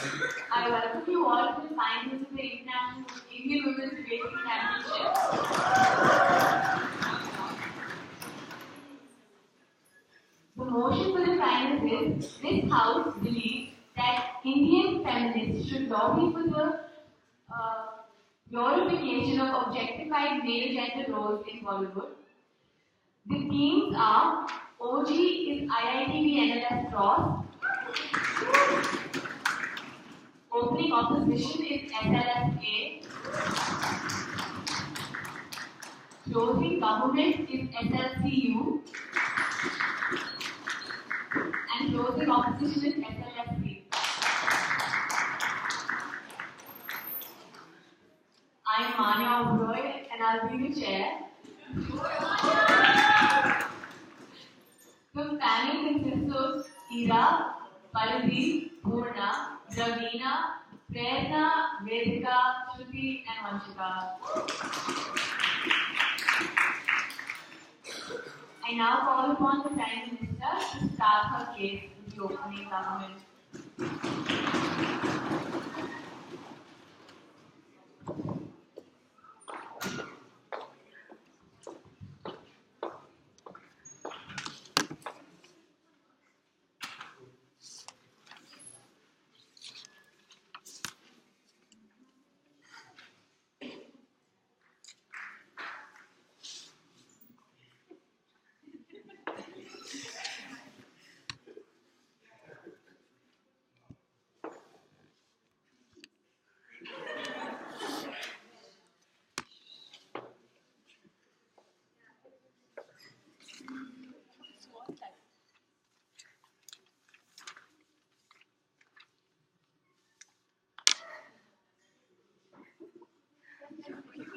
I welcome you all to the finals of the International Indian Women's Debating Championship. The motion for the finals is this House believes that Indian feminists should lobby for the uh, glorification of objectified male gender roles in Bollywood. The teams are OG is IITB NLS Cross, opening opposition is SLSA, closing government is SLCU, and closing opposition is SLSC. I'm Manya Oberoi and I'll be the chair. The panel consists of Ira, Paladeep, Purna, Ravina, Prerna, Vedika, Shruti, and Vanshika. I now call upon the Prime Minister to start her case with the opening government.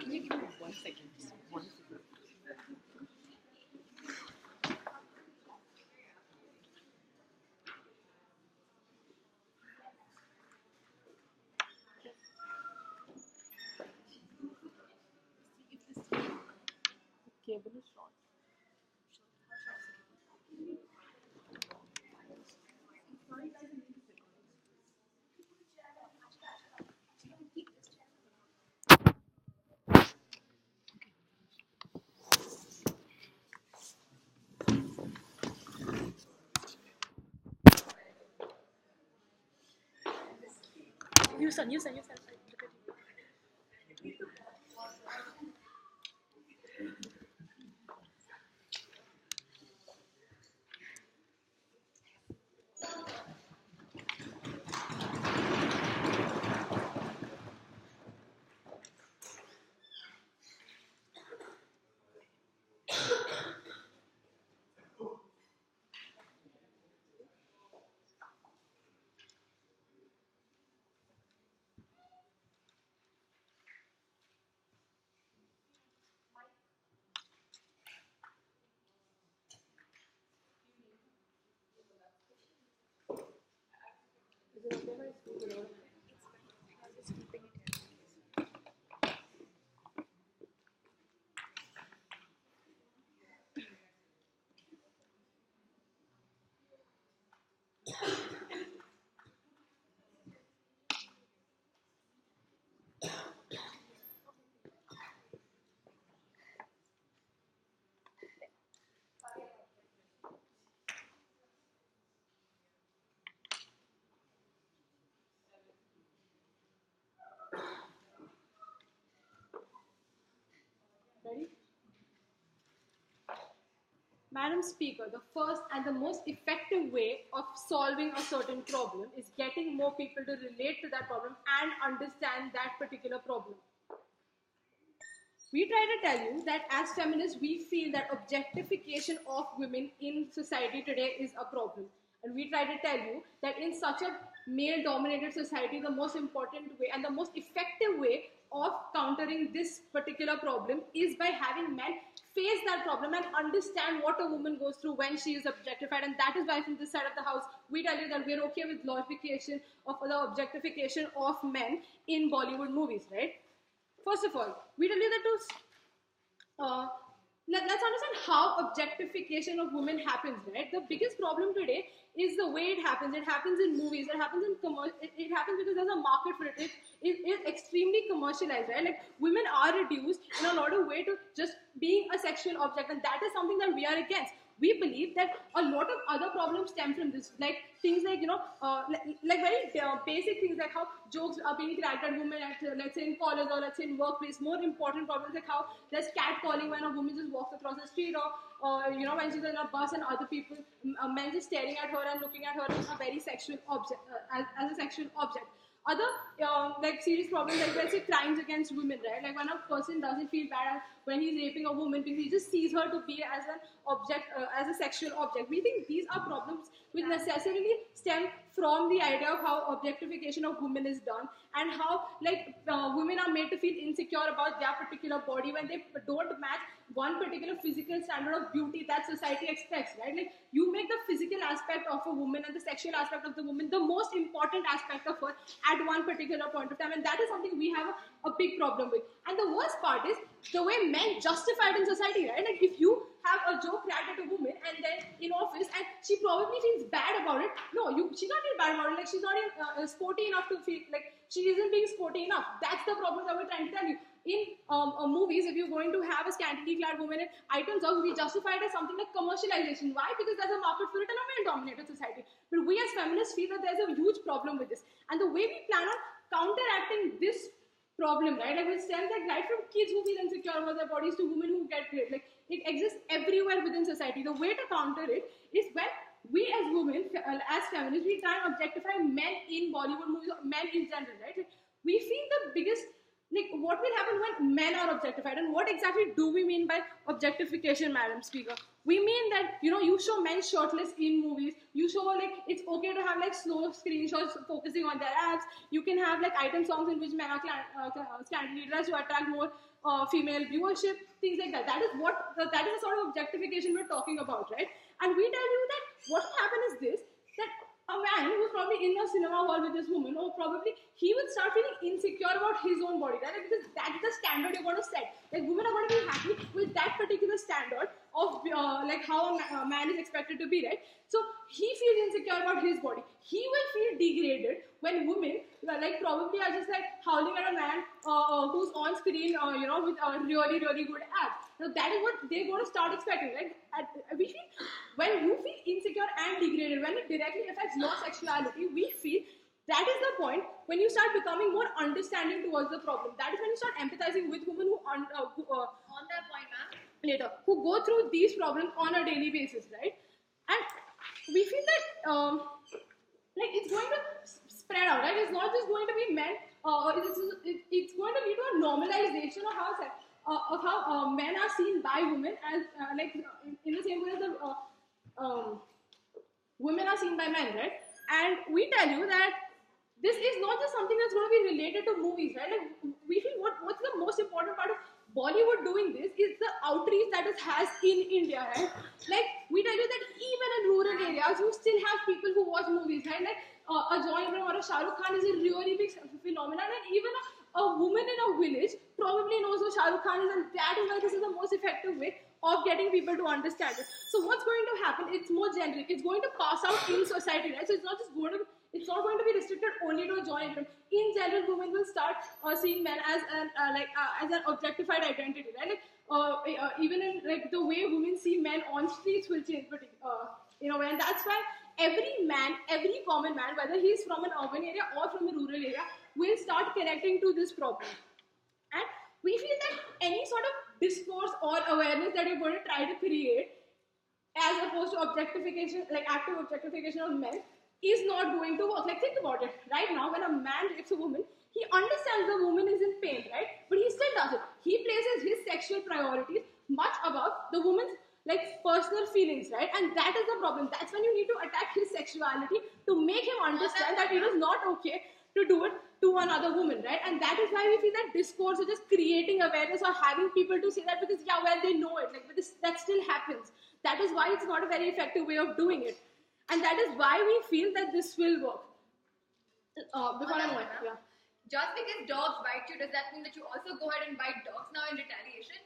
Can you give me 1 second? 1 second. Cable is short. You son. Look at you. Is it okay if I speak alone? I was just keeping it here. Ready? Madam Speaker, the first and the most effective way of solving a certain problem is getting more people to relate to that problem and understand that particular problem. We try to tell you that as feminists, we feel that objectification of women in society today is a problem. And we try to tell you that in such a male dominated society, the most important way and the most effective way of countering this particular problem is by having men face that problem and understand what a woman goes through when she is objectified. And that is why from this side of the house, we tell you that we're okay with glorification of the objectification of men in Bollywood movies, right? First of all, we tell you that let's understand how objectification of women happens, right? The biggest problem today is the way it happens. It happens in movies. It happens in it happens because there's a market for it. It is extremely commercialized, right? Like women are reduced in a lot of way to just being a sexual object, and that is something that we are against. We believe that a lot of other problems stem from this, like things like like very basic things like how jokes are being cracked at women at let's say in college or let's say in workplace. More important problems like how there's catcalling when a woman just walks across the street, or when she's in a bus and other people, men just staring at her and looking at her as a very sexual object, as a sexual object. Other like serious problems like let's say crimes against women, right? Like when a person doesn't feel bad when he's raping a woman because he just sees her to be as an object, as a sexual object. We think these are problems which necessarily stem from the idea of how objectification of women is done, and how like women are made to feel insecure about their particular body when they don't match one particular physical standard of beauty that society expects, right? Like you make the physical aspect of a woman and the sexual aspect of the woman the most important aspect of her at one particular point of time, and that is something we have a big problem with. And the worst part is the way men justify it in society, right? Like if you have a joke cracked at a woman and then in office and she probably feels bad about it, no, she can't feel bad about it. Like she's not sporty enough to feel like she isn't being sporty enough. That's the problem that we're trying to tell you. In movies, if you're going to have a scantily clad woman in items songs, we justify it as something like commercialization. Why? Because there's a market for it in a male-dominated society. But we as feminists feel that there's a huge problem with this. And the way we plan on counteracting this problem, right? Like it stems like right from kids who feel insecure about their bodies to women who get raped. Like it exists everywhere within society. The way to counter it is when we as women, as feminists, we try and objectify men in Bollywood movies, men in general, right? Like, we feel the biggest, like what will happen when men are objectified, and what exactly do we mean by objectification, Madam Speaker? We mean that you show men shirtless in movies, you show like it's okay to have like slow screenshots focusing on their abs, you can have like item songs in which men are scantily dressed to attract more female viewership, things like that. That is the sort of objectification we're talking about, right? And we tell you that what will happen is this, that a man who's probably in a cinema hall with this woman, or probably he will start feeling insecure about his own body, right? Because that's the standard you're going to set. Like women are going to be happy with that particular standard of like how a man is expected to be, right? So he feels insecure about his body. He will feel degraded when women like probably are just like howling at a man who's on screen, with really really good abs. Now that is what they're going to start expecting. Like we feel when you feel insecure and degraded, when it directly affects your sexuality, we feel that is the point when you start becoming more understanding towards the problem. That is when you start empathizing with women who On that point, ma'am. later who go through these problems on a daily basis, right? And we feel that like it's going to spread out, right? It's not just going to be men. It's going to lead to a normalization of how men are seen by women as like in the same way as the women are seen by men, right? And we tell you that this is not just something that's going to be related to movies, right? Like we feel what's the most important part of Bollywood doing this is the outreach that it has in India, right? Like we tell you that even in rural areas, you still have people who watch movies, right? Like a John Abraham or a Shah Rukh Khan is a really big phenomenon, and even a woman in a village probably knows who Shah Rukh Khan is, and that is why this is the most effective way of getting people to understand it. So what's going to happen? It's more generic. It's going to pass out in society, right? So it's not going to be restricted only to a John Abraham. In general, women will start seeing men as an objectified identity, right? Like even in like the way women see men on streets will change, in a way, and that's why every man, every common man, whether he's from an urban area or from a rural area, will start connecting to this problem. And we feel that any sort of discourse or awareness that you're going to try to create, as opposed to objectification, like active objectification of men, is not going to work. Like think about it. Right now, when a man rapes a woman, he understands the woman is in pain, right? But he still does it. He places his sexual priorities much above the woman's like personal feelings, right? And that is the problem. That's when you need to attack his sexuality to make him understand that it is not okay to do it to another woman, right? And that is why we feel that discourse or just creating awareness or having people to say that, because they know it, like, but that still happens. That is why it's not a very effective way of doing it, and that is why we feel that this will work. Before I move on, yeah. Just because dogs bite you, does that mean that you also go ahead and bite dogs now in retaliation?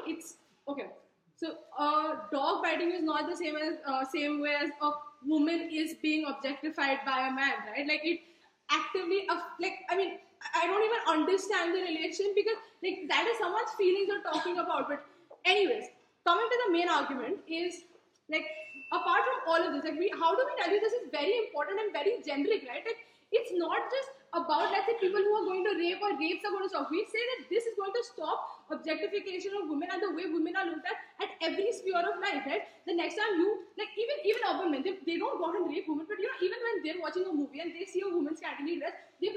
it's okay. So dog biting is not the same way as a woman is being objectified by a man, right? Like it actively, like I mean, I don't even understand the relation because like that is someone's feelings you're talking about. But anyways, coming to the main argument is like apart from all of this, like how do we tell you this is very important and very generic, right? Like it's not just about, let's say, people who are going to rape or rapes are going to stop. We say that this is going to stop objectification of women and the way women are looked at every sphere of life, right? The next time you, like even urban men, they don't go out and rape women, but you know, even when they're watching a movie and they see a woman scantily dressed, they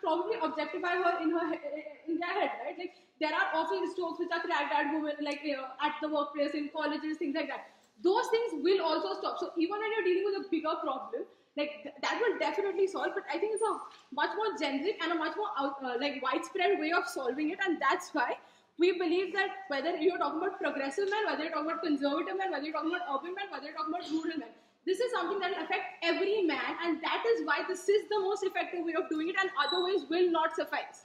probably objectify her in their head, right? Like there are often jokes which are cracked at women, like at the workplace, in colleges, things like that. Those things will also stop. So even when you're dealing with a bigger problem, like that will definitely solve. But I think it's a much more generic and a much more like widespread way of solving it, and that's why we believe that whether you're talking about progressive men, whether you're talking about conservative men, whether you're talking about urban men, whether you're talking about rural men, this is something that will affect every man, and that is why this is the most effective way of doing it, and other ways will not suffice.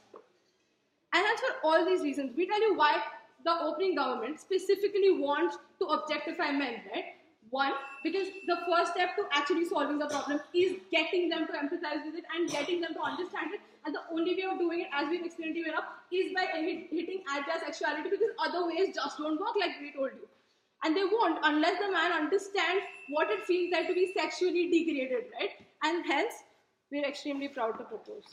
And that's for all these reasons. We tell you why the opening government specifically wants to objectify men, right? One, because the first step to actually solving the problem is getting them to empathize with it and getting them to understand it. And the only way of doing it, as we've explained to you enough, is by hitting at their sexuality, because other ways just don't work, like we told you. And they won't unless the man understands what it feels like to be sexually degraded, right? And hence, we're extremely proud to propose.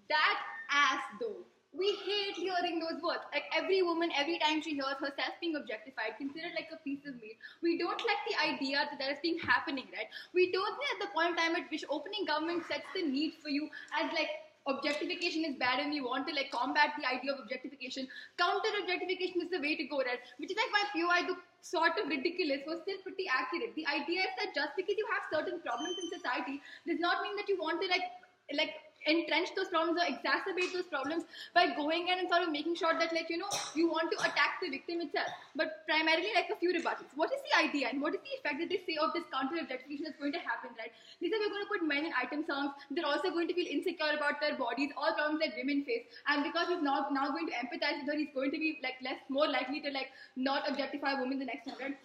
That ass though. We hate hearing those words. Like every woman, every time she hears herself being objectified, considered like a piece of meat. We don't like the idea that is being happening, right? We don't think at the point in time at which opening government sets the need for you as like objectification is bad and we want to like combat the idea of objectification. Counter objectification is the way to go, right? Which is like my POI, the sort of ridiculous was still pretty accurate. The idea is that just because you have certain problems in society does not mean that you want to like entrench those problems or exacerbate those problems by going in and sort of making sure that like, you know, you want to attack the victim itself. But primarily like a few rebuttals. What is the idea and what is the effect that they say of this counter objectification that's going to happen, right? They say we're going to put men in item songs. They're also going to feel insecure about their bodies, all problems that women face. And because he's now going to empathize with her, he's going to be like more likely to like not objectify a woman the next time, right?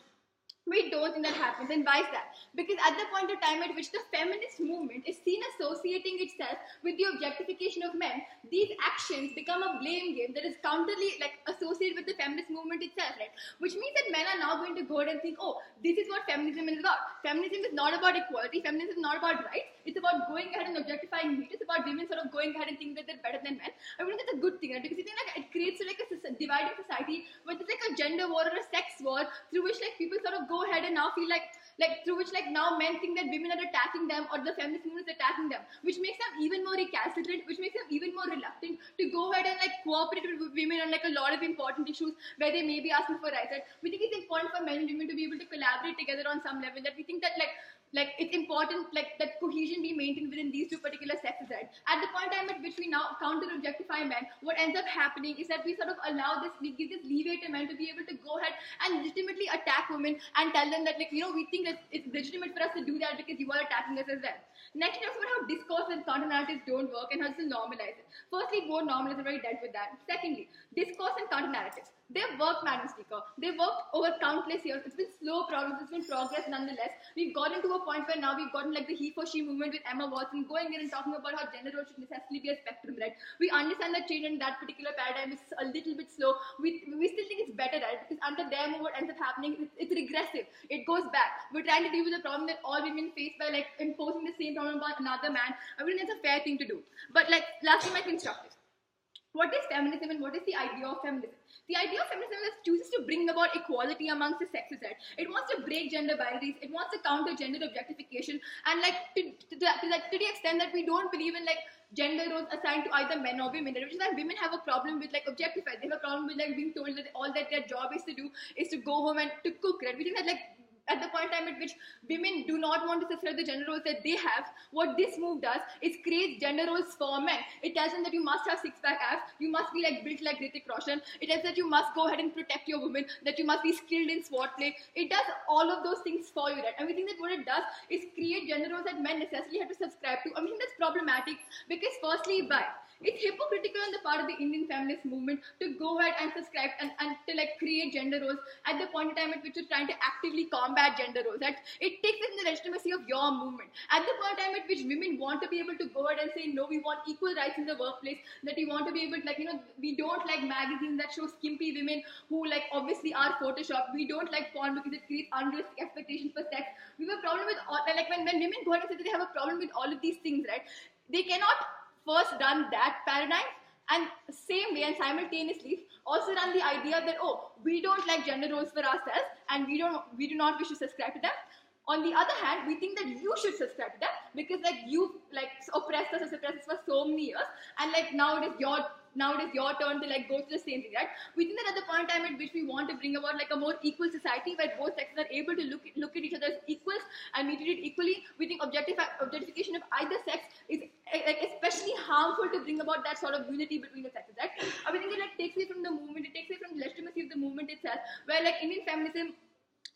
We don't think that happens. And why is that? Because at the point of time at which the feminist movement is seen associating itself with the objectification of men, these actions become a blame game that is counterly like associated with the feminist movement itself, right? Which means that men are now going to go ahead and think, oh, this is what feminism is about. Feminism is not about equality. Feminism is not about rights. It's about going ahead and objectifying meat. It's about women sort of going ahead and thinking that they're better than men. I think that's a good thing, right? Because you think like it creates like a divided society where there's like a gender war or a sex war through which like people sort of go ahead and now feel like through which like now men think that women are attacking them or the feminist movement is attacking them, which makes them even more recalcitrant, which makes them even more reluctant to go ahead and like cooperate with women on like a lot of important issues where they may be asking for rights. Right? We think it's important for men and women to be able to collaborate together on some level, that we think that like it's important like that cohesion be maintained within these two particular sexes, right? At the point in time at which we now counter objectify men, what ends up happening is that we sort of allow this, we give this leeway to men to be able to go ahead and legitimately attack women and tell them that like, you know, we think that it's legitimate for us to do that because you are attacking us as well. Next, talks about how discourse and counter narratives don't work and how to normalize it. Firstly, both normalize, I've already dealt with that. Secondly, discourse and counter narratives. They've worked, Madam Speaker. They've worked over countless years. It's been slow progress. It's been progress nonetheless. We've gotten to a point where now we've gotten like the he for she movement with Emma Watson going in and talking about how gender roles should necessarily be a spectrum, right? We understand that change in that particular paradigm is a little bit slow. We still think it's better, right? Because under their move, what ends up happening, it's regressive. It goes back. We're trying to deal with the problem that all women face by like imposing the same problem on another man. I think that's a fair thing to do. But like, lastly, my constructive. what is feminism and what is the idea of feminism? The idea of feminism is chooses to bring about equality amongst the sexes, right? It wants to break gender boundaries. It wants to counter gender objectification, and like to the extent that we don't believe in like gender roles assigned to either men or women, which is why women have a problem with like objectified. They have a problem with like being told that all that their job is to do is to go home and to cook, right? We think that like at the point in time at which women do not want to subscribe the gender roles that they have, what this move does is creates gender roles for men. It tells them that you must have six-pack abs, you must be like built like Hrithik Roshan. It tells that you must go ahead and protect your woman, that you must be skilled in sword play. It does all of those things for you, right? And we think that what it does is create gender roles that men necessarily have to subscribe to. I mean, that's problematic because firstly, why? It's hypocritical on the part of the Indian feminist movement to go ahead and subscribe and to like create gender roles at the point in time at which you're trying to actively combat gender roles. That it takes it in the legitimacy of your movement. At the point in time at which women want to be able to go ahead and say, no, we want equal rights in the workplace, that we want to be able to, like, you know, we don't like magazines that show skimpy women who like obviously are photoshopped. We don't like porn because it creates unrealistic expectations for sex. We have a problem with all, like when women go ahead and say that they have a problem with all of these things, right? They cannot first run that paradigm and same way and simultaneously also run the idea that, oh, we don't like gender roles for ourselves and we do not wish to subscribe to them. On the other hand, we think that you should subscribe to them because like you've like oppressed us or suppressed us for so many years, and like now it is your turn to like go through the same thing, right? We think that at the point in time at which we want to bring about like a more equal society where both sexes are able to look at each other as equals and be treated equally, we think objectification of either sex is like especially harmful to bring about that sort of unity between the sexes, right? We think it like takes away from the movement, it takes away from the legitimacy of the movement itself, where like Indian feminism.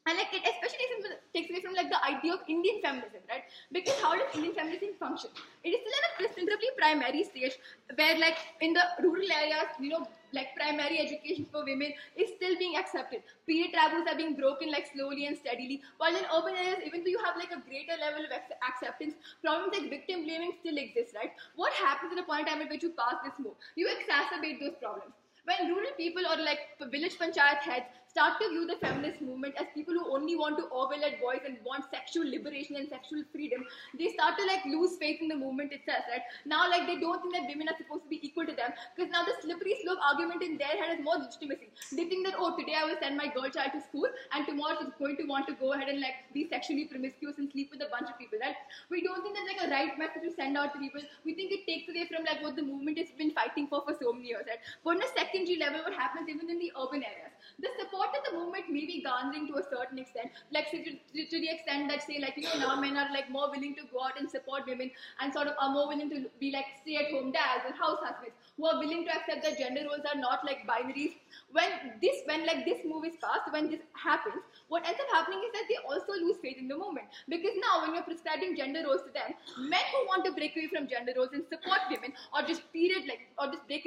And like it especially takes away from like the idea of Indian feminism, right? Because how does Indian feminism function? It is still at a considerably primary stage where like in the rural areas, you know, like primary education for women is still being accepted. Period taboos are being broken like slowly and steadily. While in urban areas, even though you have like a greater level of acceptance, problems like victim blaming still exist, right? What happens at the point in time at which you pass this move? You exacerbate those problems. When rural people or like village panchayat heads start to view the feminist movement as people who only want to oval at boys and want sexual liberation and sexual freedom, they start to like lose faith in the movement itself, right? Now like they don't think that women are supposed to be equal to them because now the slippery slope argument in their head has more legitimacy. They think that, oh, today I will send my girl child to school and tomorrow she's going to want to go ahead and like be sexually promiscuous and sleep with a bunch of people, right? We don't think that's like a right message to send out to people. We think it takes away from like what the movement has been fighting for so many years, right? But on a secondary level, what happens even in the urban areas, the support that the movement may be garnering to a certain extent, like to the extent that say like, you know, now men are like more willing to go out and support women and sort of are more willing to be like stay-at-home dads or house husbands who are willing to accept that gender roles are not like binaries. When like this move is passed, when this happens, what ends up happening is that they also lose faith in the movement, because now when you're prescribing gender roles to them, men who want to break away from gender roles and support women or just break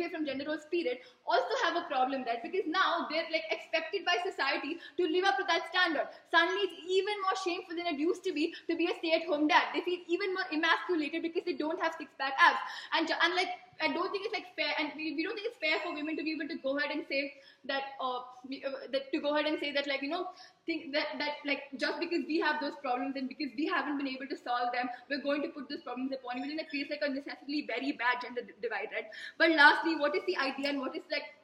away from gender roles period also have a problem, right? Because now they're like expected by society to live up to that standard. Suddenly it's even more shameful than it used to be a stay-at-home dad. They feel even more emasculated because they don't have six-pack abs. And like, I don't think it's like fair, and we don't think it's fair for women to be able to go ahead and say that, like, you know, think that like just because we have those problems and because we haven't been able to solve them, we're going to put those problems upon you. That creates like a necessarily very bad gender divide, right? But lastly, what is the idea and what is like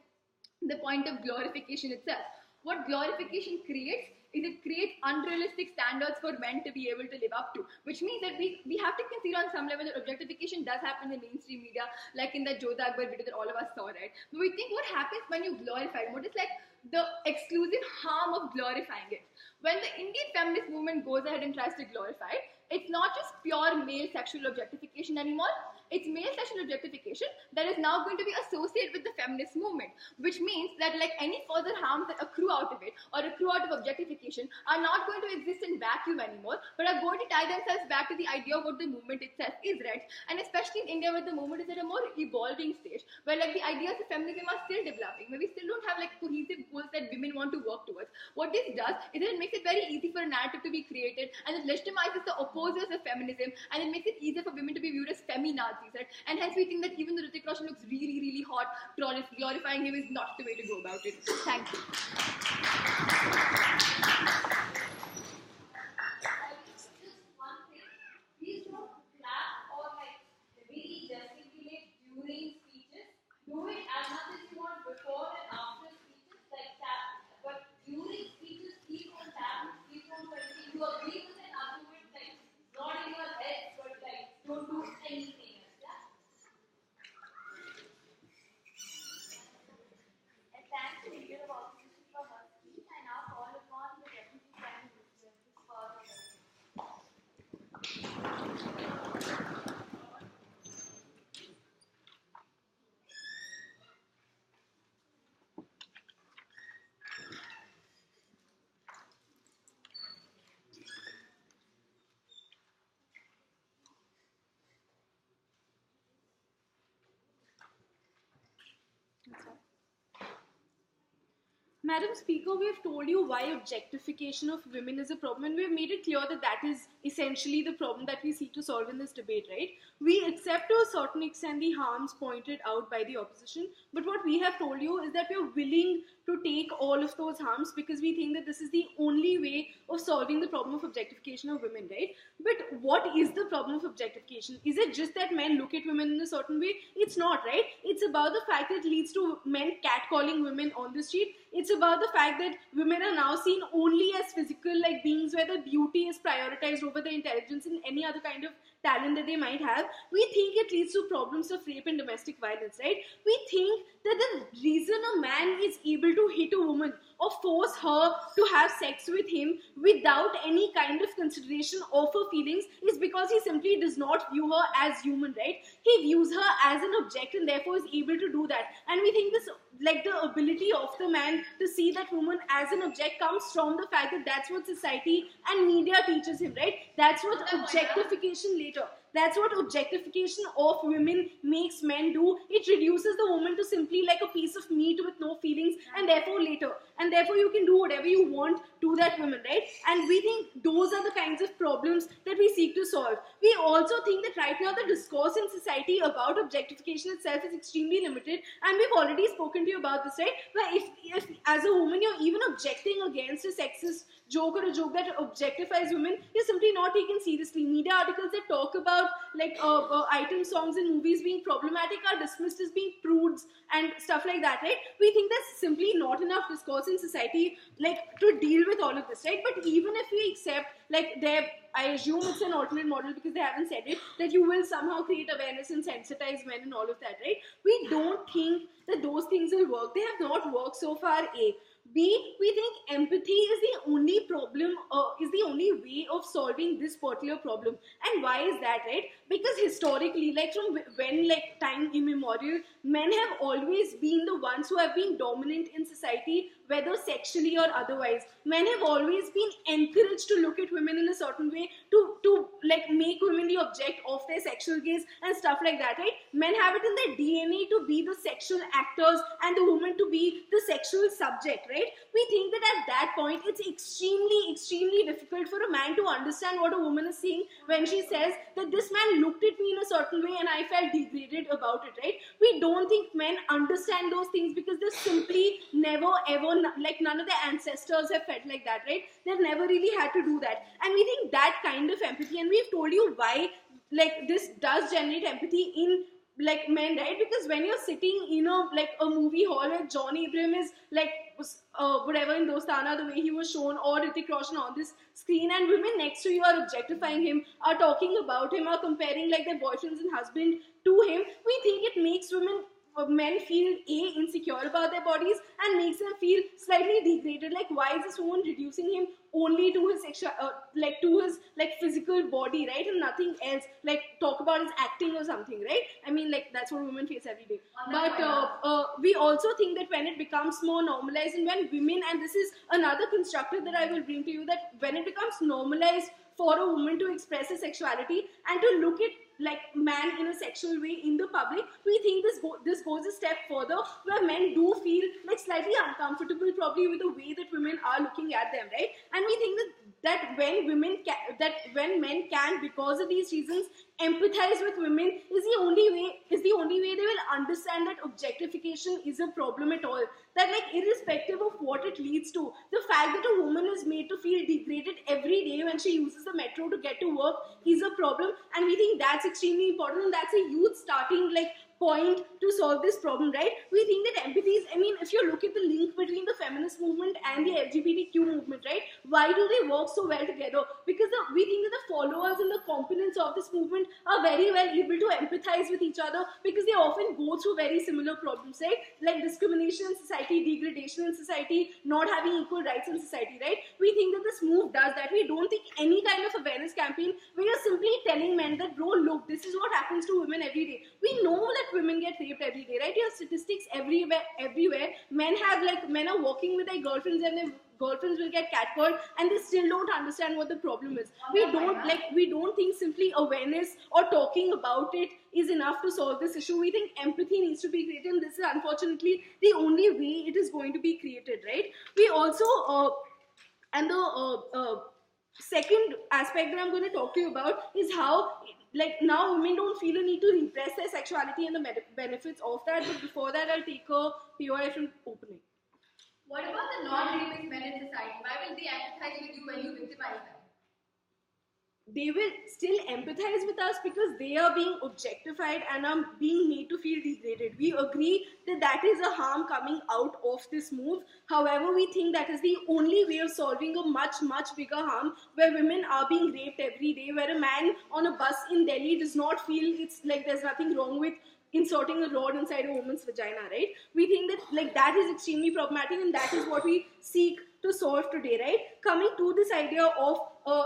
the point of glorification itself? What glorification creates is it creates unrealistic standards for men to be able to live up to, which means that we have to consider on some level that objectification does happen in the mainstream media, like in that Jodha Akbar video that all of us saw, right? But we think what happens when you glorify, what is like the exclusive harm of glorifying it? When the Indian feminist movement goes ahead and tries to glorify it, it's not just pure male sexual objectification anymore. It's male sexual objectification that is now going to be associated with the feminist movement, which means that like any further harms that accrue out of it or accrue out of objectification are not going to exist in vacuum anymore, but are going to tie themselves back to the idea of what the movement itself is, right? And especially in India, where the movement is at a more evolving stage, where like the ideas of feminism are still developing, where we still don't have like cohesive goals that women want to work towards. What this does is that it makes it very easy for a narrative to be created, and it legitimizes the opposers of feminism, and it makes it easier for women to be viewed as feminazis, right? And hence we think that even though Hrithik Roshan looks really, really hot, glorifying him is not the way to go about it. Thank you. Just one thing, please don't clap or like really gesticulate during speeches. Do it as Madam Speaker, we have told you why objectification of women is a problem, and we have made it clear that that is essentially the problem that we seek to solve in this debate, right? We accept to a certain extent the harms pointed out by the opposition, but what we have told you is that we are willing to take all of those harms because we think that this is the only way of solving the problem of objectification of women, right? But what is the problem of objectification? Is it just that men look at women in a certain way? It's not, right? It's about the fact that it leads to men catcalling women on the street. It's about the fact that women are now seen only as physical like beings where the beauty is prioritized over the intelligence and any other kind of talent that they might have. We think it leads to problems of rape and domestic violence, right? We think that the reason a man is able to hit a woman or force her to have sex with him without any kind of consideration of her feelings is because he simply does not view her as human, right? He views her as an object and therefore is able to do that. And we think this, like the ability of the man to see that woman as an object comes from the fact that that's what society and media teaches him, right? That's what objectification later. That's what objectification of women makes men do. It reduces the woman to simply like a piece of meat with no feelings, and therefore you can do whatever you want to that woman, right? And we think those are the kinds of problems that we seek to solve. We also think that right now the discourse in society about objectification itself is extremely limited, and we've already spoken to you about this, right? Where if as a woman you're even objecting against a sexist joke or a joke that objectifies women, you're simply not taken seriously. Media articles that talk about like item songs in movies being problematic are dismissed as being prudes and stuff like that, right? We think there's simply not enough discourse in society like to deal with all of this, right? But even if we accept like I assume it's an alternate model because they haven't said it, that you will somehow create awareness and sensitize men and all of that, right? We don't think that those things will work. They have not worked so far, A. B, we think empathy is the only problem, is the only way of solving this particular problem. And why is that, right? Because historically, like from when like time immemorial, men have always been the ones who have been dominant in society, whether sexually or otherwise. Men have always been encouraged to look at women in a certain way, to like make women the object of their sexual gaze and stuff like that, right? Men have it in their DNA to be the sexual actors and the woman to be the sexual subject, right? We think that at that point it's extremely difficult for a man to understand what a woman is saying when she says that this man looked at me in a certain way and I felt degraded about it, right? We don't think men understand those things because they simply never ever, like none of their ancestors have felt like that, right? They've never really had to do that. And we think that kind of empathy, and we've told you why like this does generate empathy in like men, right? Because when you're sitting in a movie hall where John Abraham is like whatever in Dostana, the way he was shown, or Hrithik Roshan on this screen, and women next to you are objectifying him, are talking about him, are comparing like their boyfriends and husband to him, we think it makes men feel insecure about their bodies and makes them feel slightly degraded. Like, why is this woman reducing him only to his sexual, to his physical body, right, and nothing else? Like, talk about his acting or something, right? I mean, like, that's what women face every day. But we also think that when it becomes more normalized, and when women, and this is another constructive that I will bring to you, that when it becomes normalized for a woman to express her sexuality and to look at like man in a sexual way in the public, we think this goes a step further, where men do feel like slightly uncomfortable probably with the way that women are looking at them, right? And we think that when men can, because of these reasons, empathize with women is the only way they will understand that objectification is a problem at all. That like irrespective of what it leads to, the fact that a woman is made to feel degraded every day when she uses the metro to get to work is a problem, and we think that's extremely important, and that's a huge starting like point to solve this problem, right? We think that empathy is, I mean, if you look at the link between the feminist movement and the LGBTQ movement, right? Why do they work so well together? Because we think that the followers and the components of this movement are very well able to empathize with each other, because they often go through very similar problems, right? Like discrimination in society, degradation in society, not having equal rights in society, right? We think that this move does that. We don't think any kind of awareness campaign where you're simply telling men that, bro, look, this is what happens to women every day. We know that women get raped every day, right? You have statistics everywhere. Men are walking with their girlfriends and their girlfriends will get catcalled, and they still don't understand what the problem is. We don't think simply awareness or talking about it is enough to solve this issue. We think empathy needs to be created, and this is unfortunately the only way it is going to be created, right? We also, and the second aspect that I'm going to talk to you about is how, like, now women don't feel a need to repress their sexuality and the benefits of that. But before that, I'll take a POI from opening. What about the non-rapist men in society? Why will they empathize with you when you victimize them? They will still empathize with us because they are being objectified and are being made to feel degraded. We agree that that is a harm coming out of this move. However, we think that is the only way of solving a much, much bigger harm where women are being raped every day, where a man on a bus in Delhi does not feel it's like there's nothing wrong with inserting a rod inside a woman's vagina, right? We think that like that is extremely problematic, and that is what we seek to solve today, right? Coming to this idea of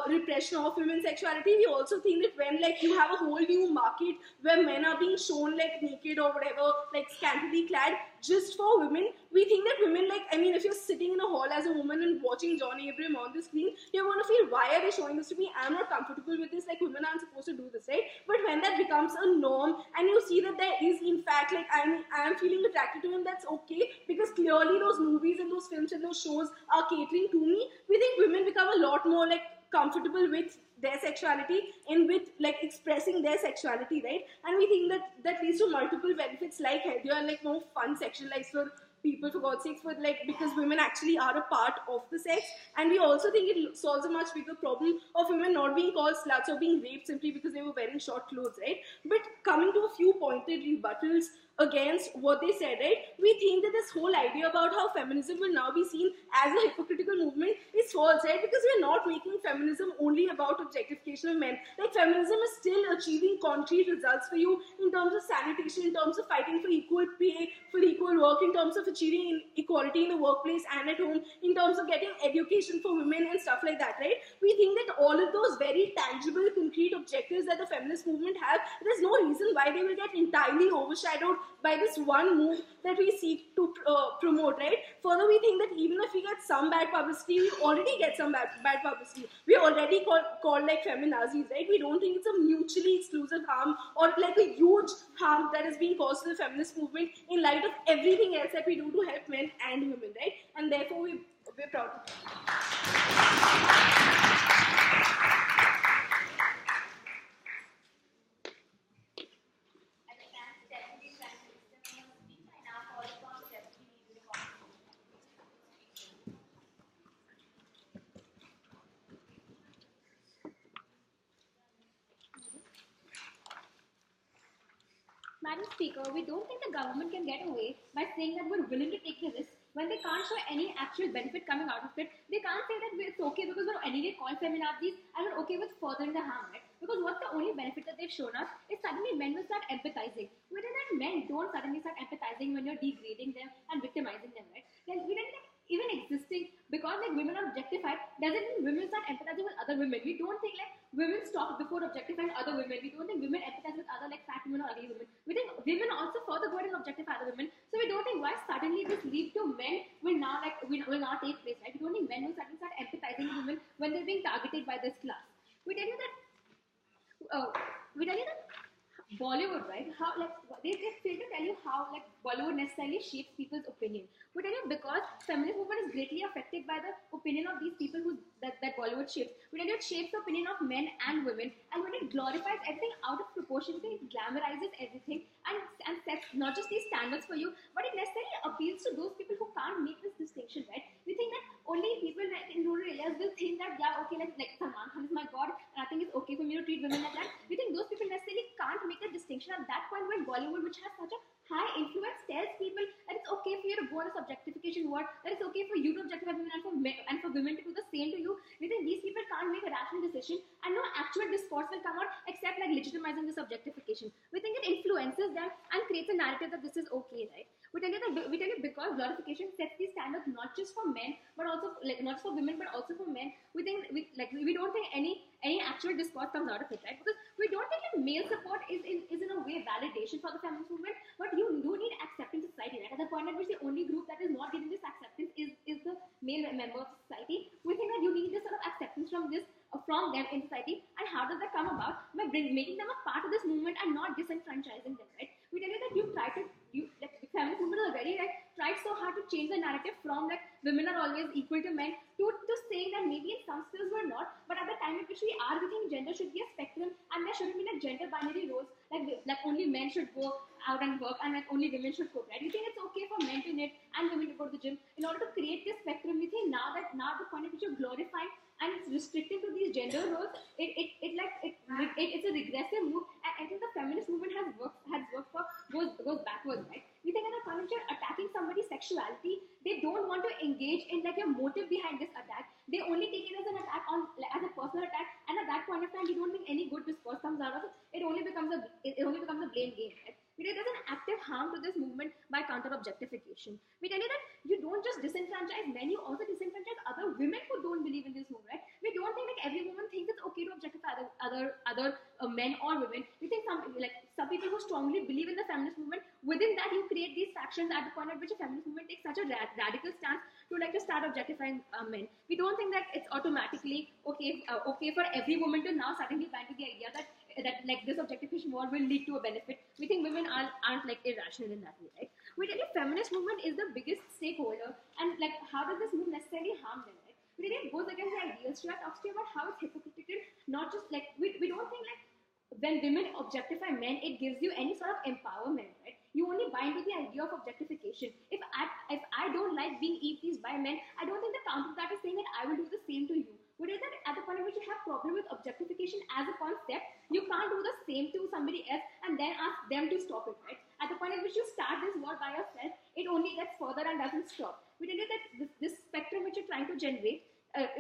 repression of women's sexuality, we also think that when like you have a whole new market where men are being shown like naked or whatever, like scantily clad just for women, we think that women, like, I mean, if you're sitting in a hall as a woman and watching John Abraham on the screen, you're going to feel, why are they showing this to me? I'm not comfortable with this, like women aren't supposed to do this, right? But when that becomes a norm and you see that there is in fact like I'm feeling attracted to him, that's okay, because clearly those movies and those films and those shows are catering to me. We think women become a lot more like comfortable with their sexuality and with like expressing their sexuality, right? And we think that that leads to multiple benefits like healthier and like more fun sexual lives for people, for God's sakes, for like, because women actually are a part of the sex. And we also think it solves a much bigger problem of women not being called sluts or being raped simply because they were wearing short clothes, right? But coming to a few pointed rebuttals against what they said, right? We think that this whole idea about how feminism will now be seen as a hypocritical movement is false, right? Because we're not making feminism only about objectification of men. Like, feminism is still achieving concrete results for you in terms of sanitation, in terms of fighting for equal pay, for equal work, in terms of achieving equality in the workplace and at home, in terms of getting education for women and stuff like that, right? We think that all of those very tangible, concrete objectives that the feminist movement have, there's no reason why they will get entirely overshadowed by this one move that we seek to promote, right? Further, we think that even if we get some bad publicity, we already get some bad publicity. We are already called like feminazis, right? We don't think it's a mutually exclusive harm or like a huge harm that is being caused to the feminist movement in light of everything else that we do to help men and women, right? And therefore, we're proud of that. Madam Speaker, we don't think the government can get away by saying that we're willing to take the risk when they can't show any actual benefit coming out of it. They can't say that it's okay because we're anyway called feminazis and we're okay with furthering the harm, right? Because what's the only benefit that they've shown us is suddenly men will start empathizing. We think that men don't suddenly start empathizing when you're degrading them and victimizing them, right? Then we think that even existing because like women are objectified doesn't mean women start empathizing with other women. We don't think like women stop before objectifying other women. We don't think women empathize with other like fat women or ugly women. We think women also further go ahead and objectify other women. So we don't think why suddenly this leap to men will now like will not take place, right? We don't think men will suddenly start empathizing with women when they're being targeted by this class. We tell you that Bollywood, right? How like they fail to tell you how like Bollywood necessarily shapes people's opinion. We tell you because feminist movement is greatly affected by the opinion of these people that Bollywood shapes. We tell you it shapes the opinion of men and women, and when it glorifies everything out of proportion, it glamorizes everything and sets not just these standards for you, but it necessarily appeals to those people who can't make this distinction, right? We think that only people in rural areas will think that yeah, okay, like Salman Khan is my god, and I think it's okay for me to treat women like that. We think those people necessarily can't make a distinction at that point when Bollywood, which has such a high influence, tells people that it's okay for you to go on a subjectification war, that it's okay for you to objectify women and for women to do the same to you. We think these people can't make a rational decision and no actual discourse will come out except like legitimizing this objectification. We think it influences them and creates a narrative that this is okay, right? We tell you because glorification sets these standards not just for men but also like not just for women but also for men. We don't think any actual discourse comes out of it, right? Because we don't think that male support is in a way validation for the feminist movement, but you do need acceptance in society, right? At the point at which the only group that is not getting this acceptance is the male member of society. We think that you need this sort of acceptance questions from them in society. And how does that come about? By making them a part of this movement and not disenfranchising them, right? We tell you that like the feminist movement is already like tried so hard to change the narrative from like women are always equal to men to saying that maybe in some skills we're not, but at the time at which we are, we think gender should be a spectrum and there shouldn't be like gender binary roles like only men should go out and work and like only women should cook, right? We think it's okay for men to knit and women to go to the gym. In order to create this spectrum, we think now the point at which you're glorifying and it's restricting to these gender roles, it's a regressive move, and I think the feminist movement has worked for goes backwards, right? We think at the point you're attacking somebody's sexuality, they don't want to engage in like a motive behind this attack. They only take it as an attack as a personal attack, and at that point of time, we don't think any good discourse comes out of it. It only becomes a blame game, right? There's an active harm to this movement by counter objectification. We tell you that you don't just disenfranchise men, you also disenfranchise other women who don't believe in this movement, right? We don't think like every woman thinks it's okay to objectify other men or women. We think some people who strongly believe in the feminist movement, within that you create these factions at the point at which a feminist movement takes such a radical stance to start objectifying men. We don't think that it's automatically okay for every woman to now suddenly buy into the idea that like this objectification war will lead to a benefit. We think women aren't like irrational in that way, right? We tell you feminist movement is the biggest stakeholder, and like how does this move necessarily harm them, right? We tell you it goes against the ideals. Shreya talks to you about how it's hypocritical, not just like we don't think like when women objectify men, it gives you any sort of empowerment, right? You only buy into the idea of objectification. If I don't like being eaten by men, I don't think the counter to that is saying that I will do the same to you. But is that at the point at which you have problem with objectification as a concept, you can't do the same to somebody else and then ask them to stop it, right? At the point at which you start this war by yourself, it only gets further and doesn't stop. We tell you that this spectrum which you're trying to generate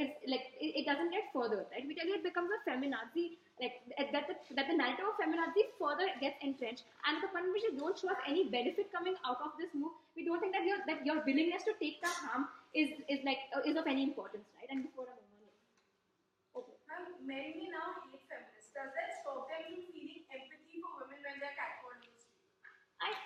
is like it doesn't get further, right? We tell you it becomes a feminazi, like that the narrative of feminazi further gets entrenched, and at the point at which you don't show us any benefit coming out of this move, we don't think that your willingness to take the harm is of any importance, right? And before I move on, okay. Men may now hate feminists. Does that stop them from feeling empathy for women when they're catcalled on the street?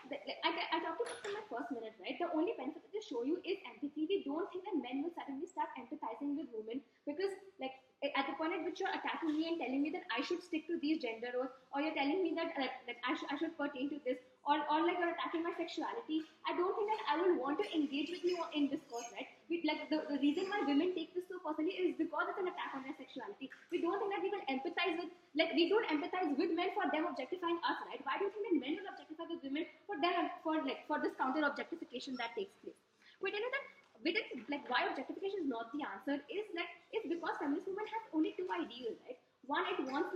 I talked about this in my first minute, right? The only benefit that they show you is empathy. We don't think that men will suddenly start empathizing with women because, like, at the point at which you're attacking me and telling me that I should stick to these gender roles, or you're telling me that I should pertain to this, or like you're attacking my sexuality, I don't think that I will want to engage with you in discourse, right? The reason why women take this so personally is because it's an attack on their sexuality. We don't think that we will empathize with, like, we don't empathize with men for them objectifying us, right? Why do you think that men will objectify with women for this counter objectification that takes place? We tell you that why objectification is not the answer is like it's because feminist movement has only two ideals, right? One, it wants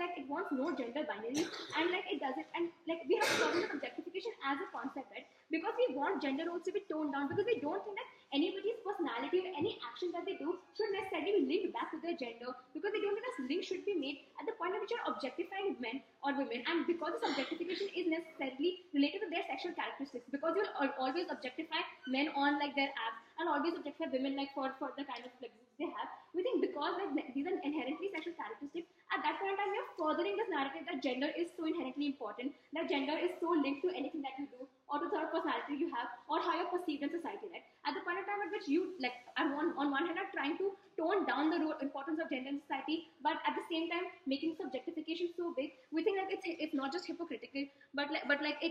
no gender binary, and like it doesn't, and like we have a problem with objectification as a concept, right? Because we want gender roles to be toned down, because we don't think that anybody's personality or any action that they do should necessarily be linked back to their gender, because we don't think this link should be made at the point at which you're objectifying men or women, and because this objectification is necessarily related to their sexual characteristics, because you'll always objectify men on like their abs and always objectify women like for the kind of like they have. We think because like these are inherently sexual characteristics, at that point in time you're furthering this narrative that gender is so inherently important, that gender is so linked to anything that you do or to the sort of personality you have or how you're perceived in society, right? At the point in time at which you like on one hand are trying to tone down the importance of gender in society, but at the same time making subjectification so big, we think that it's not just hypocritical, but it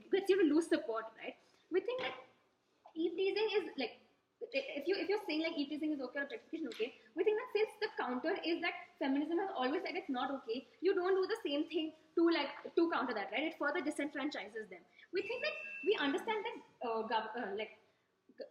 gets you to lose support, right? We think that eve teasing is like, if you're saying like eve teasing is okay or objectification okay, we think that since the counter is that feminism has always said it's not okay, you don't do the same thing to counter that, right? It further disenfranchises them. We think that we understand that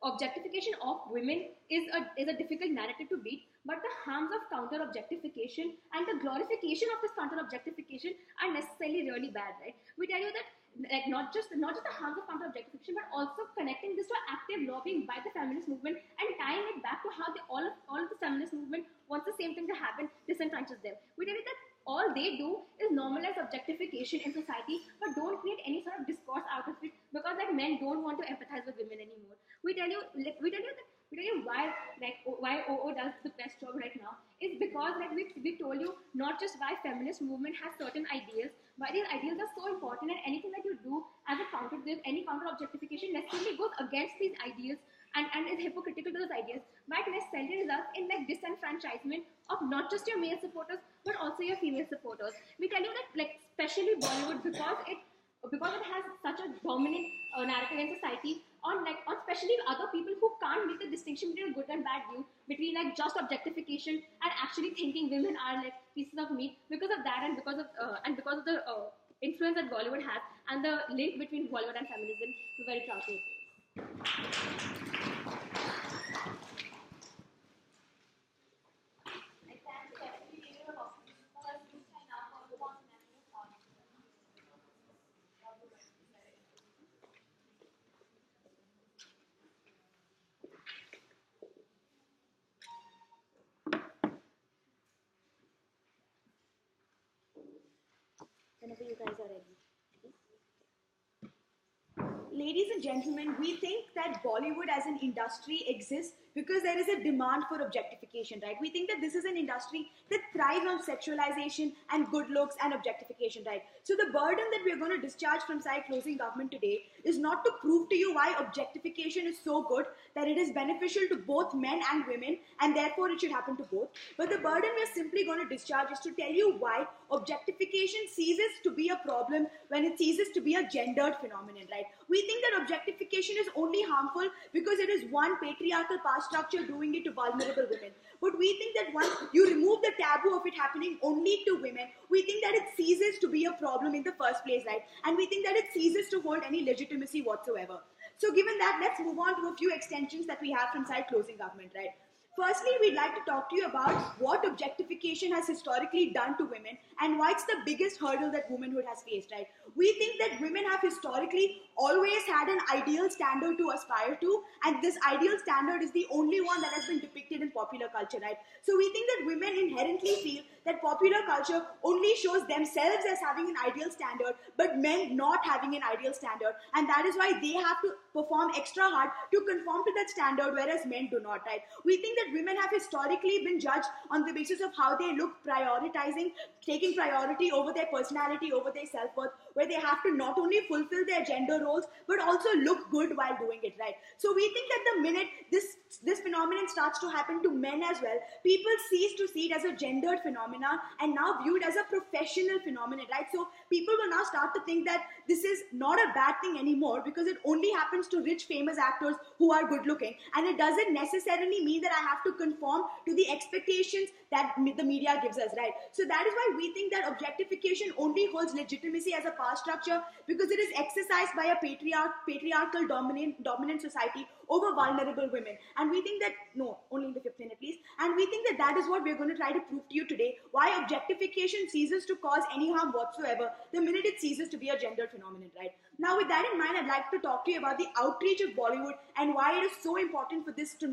objectification of women is a difficult narrative to beat, but the harms of counter objectification and the glorification of this counter objectification are necessarily really bad, right? We tell you that like not just the harms of counter objectification, but also connecting this to active lobbying by the feminist movement and tying it back to how all of the feminist movement wants the same thing to happen, disenfranchise them. We tell you that all they do is normalize objectification in society, but don't create any sort of discourse out of it, because like men don't want to empathize with women anymore. We tell you that We tell you why, like, why OO does the best job right now is because, like, we told you not just why feminist movement has certain ideas, why these ideals are so important, and anything that you do as a counter to this, any counter objectification necessarily goes against these ideas and is hypocritical to those ideas, but it necessarily results in like disenfranchisement of not just your male supporters but also your female supporters. We tell you that, like, especially Bollywood, because it has such a dominant narrative in society on especially other people who can't make the distinction between a good and bad view, between like just objectification and actually thinking women are like pieces of meat. Because of that, and because of the influence that Bollywood has and the link between Bollywood and feminism, we're very proud to oppose. Whenever you guys are ready. Ladies and gentlemen, we think that Bollywood as an industry exists because there is a demand for objectification, right? We think that this is an industry that thrives on sexualization and good looks and objectification, right? So the burden that we're going to discharge from side closing government today is not to prove to you why objectification is so good that it is beneficial to both men and women and therefore it should happen to both. But the burden we're simply going to discharge is to tell you why objectification ceases to be a problem when it ceases to be a gendered phenomenon, right? We think that objectification is only harmful because it is one patriarchal power structure doing it to vulnerable women. But we think that once you remove the taboo of it happening only to women, we think that it ceases to be a problem in the first place, right? And we think that it ceases to hold any legitimacy whatsoever. So given that, let's move on to a few extensions that we have from side closing government, right? Firstly, we'd like to talk to you about what objectification has historically done to women and why it's the biggest hurdle that womanhood has faced, right? We think that women have historically always had an ideal standard to aspire to, and this ideal standard is the only one that has been depicted in popular culture, right? So we think that women inherently feel that popular culture only shows themselves as having an ideal standard, but men not having an ideal standard, and that is why they have to perform extra hard to conform to that standard, whereas men do not, right? We think that women have historically been judged on the basis of how they look, prioritizing, taking priority over their personality, over their self-worth, where they have to not only fulfill their gender roles, but also look good while doing it, right? So we think that the minute this phenomenon starts to happen to men as well, people cease to see it as a gendered phenomena and now view it as a professional phenomenon, right? So people will now start to think that this is not a bad thing anymore because it only happens to rich, famous actors who are good looking, and it doesn't necessarily mean that I have to conform to the expectations that the media gives us, right? So that is why we think that objectification only holds legitimacy as a power structure because it is exercised by a patriarchal dominant society over vulnerable women. And we think that, no, only in the 5th minute please, and we think that that is what we're going to try to prove to you today, why objectification ceases to cause any harm whatsoever the minute it ceases to be a gender phenomenon, right? Now with that in mind, I'd like to talk to you about the outreach of Bollywood and why it is so important for this to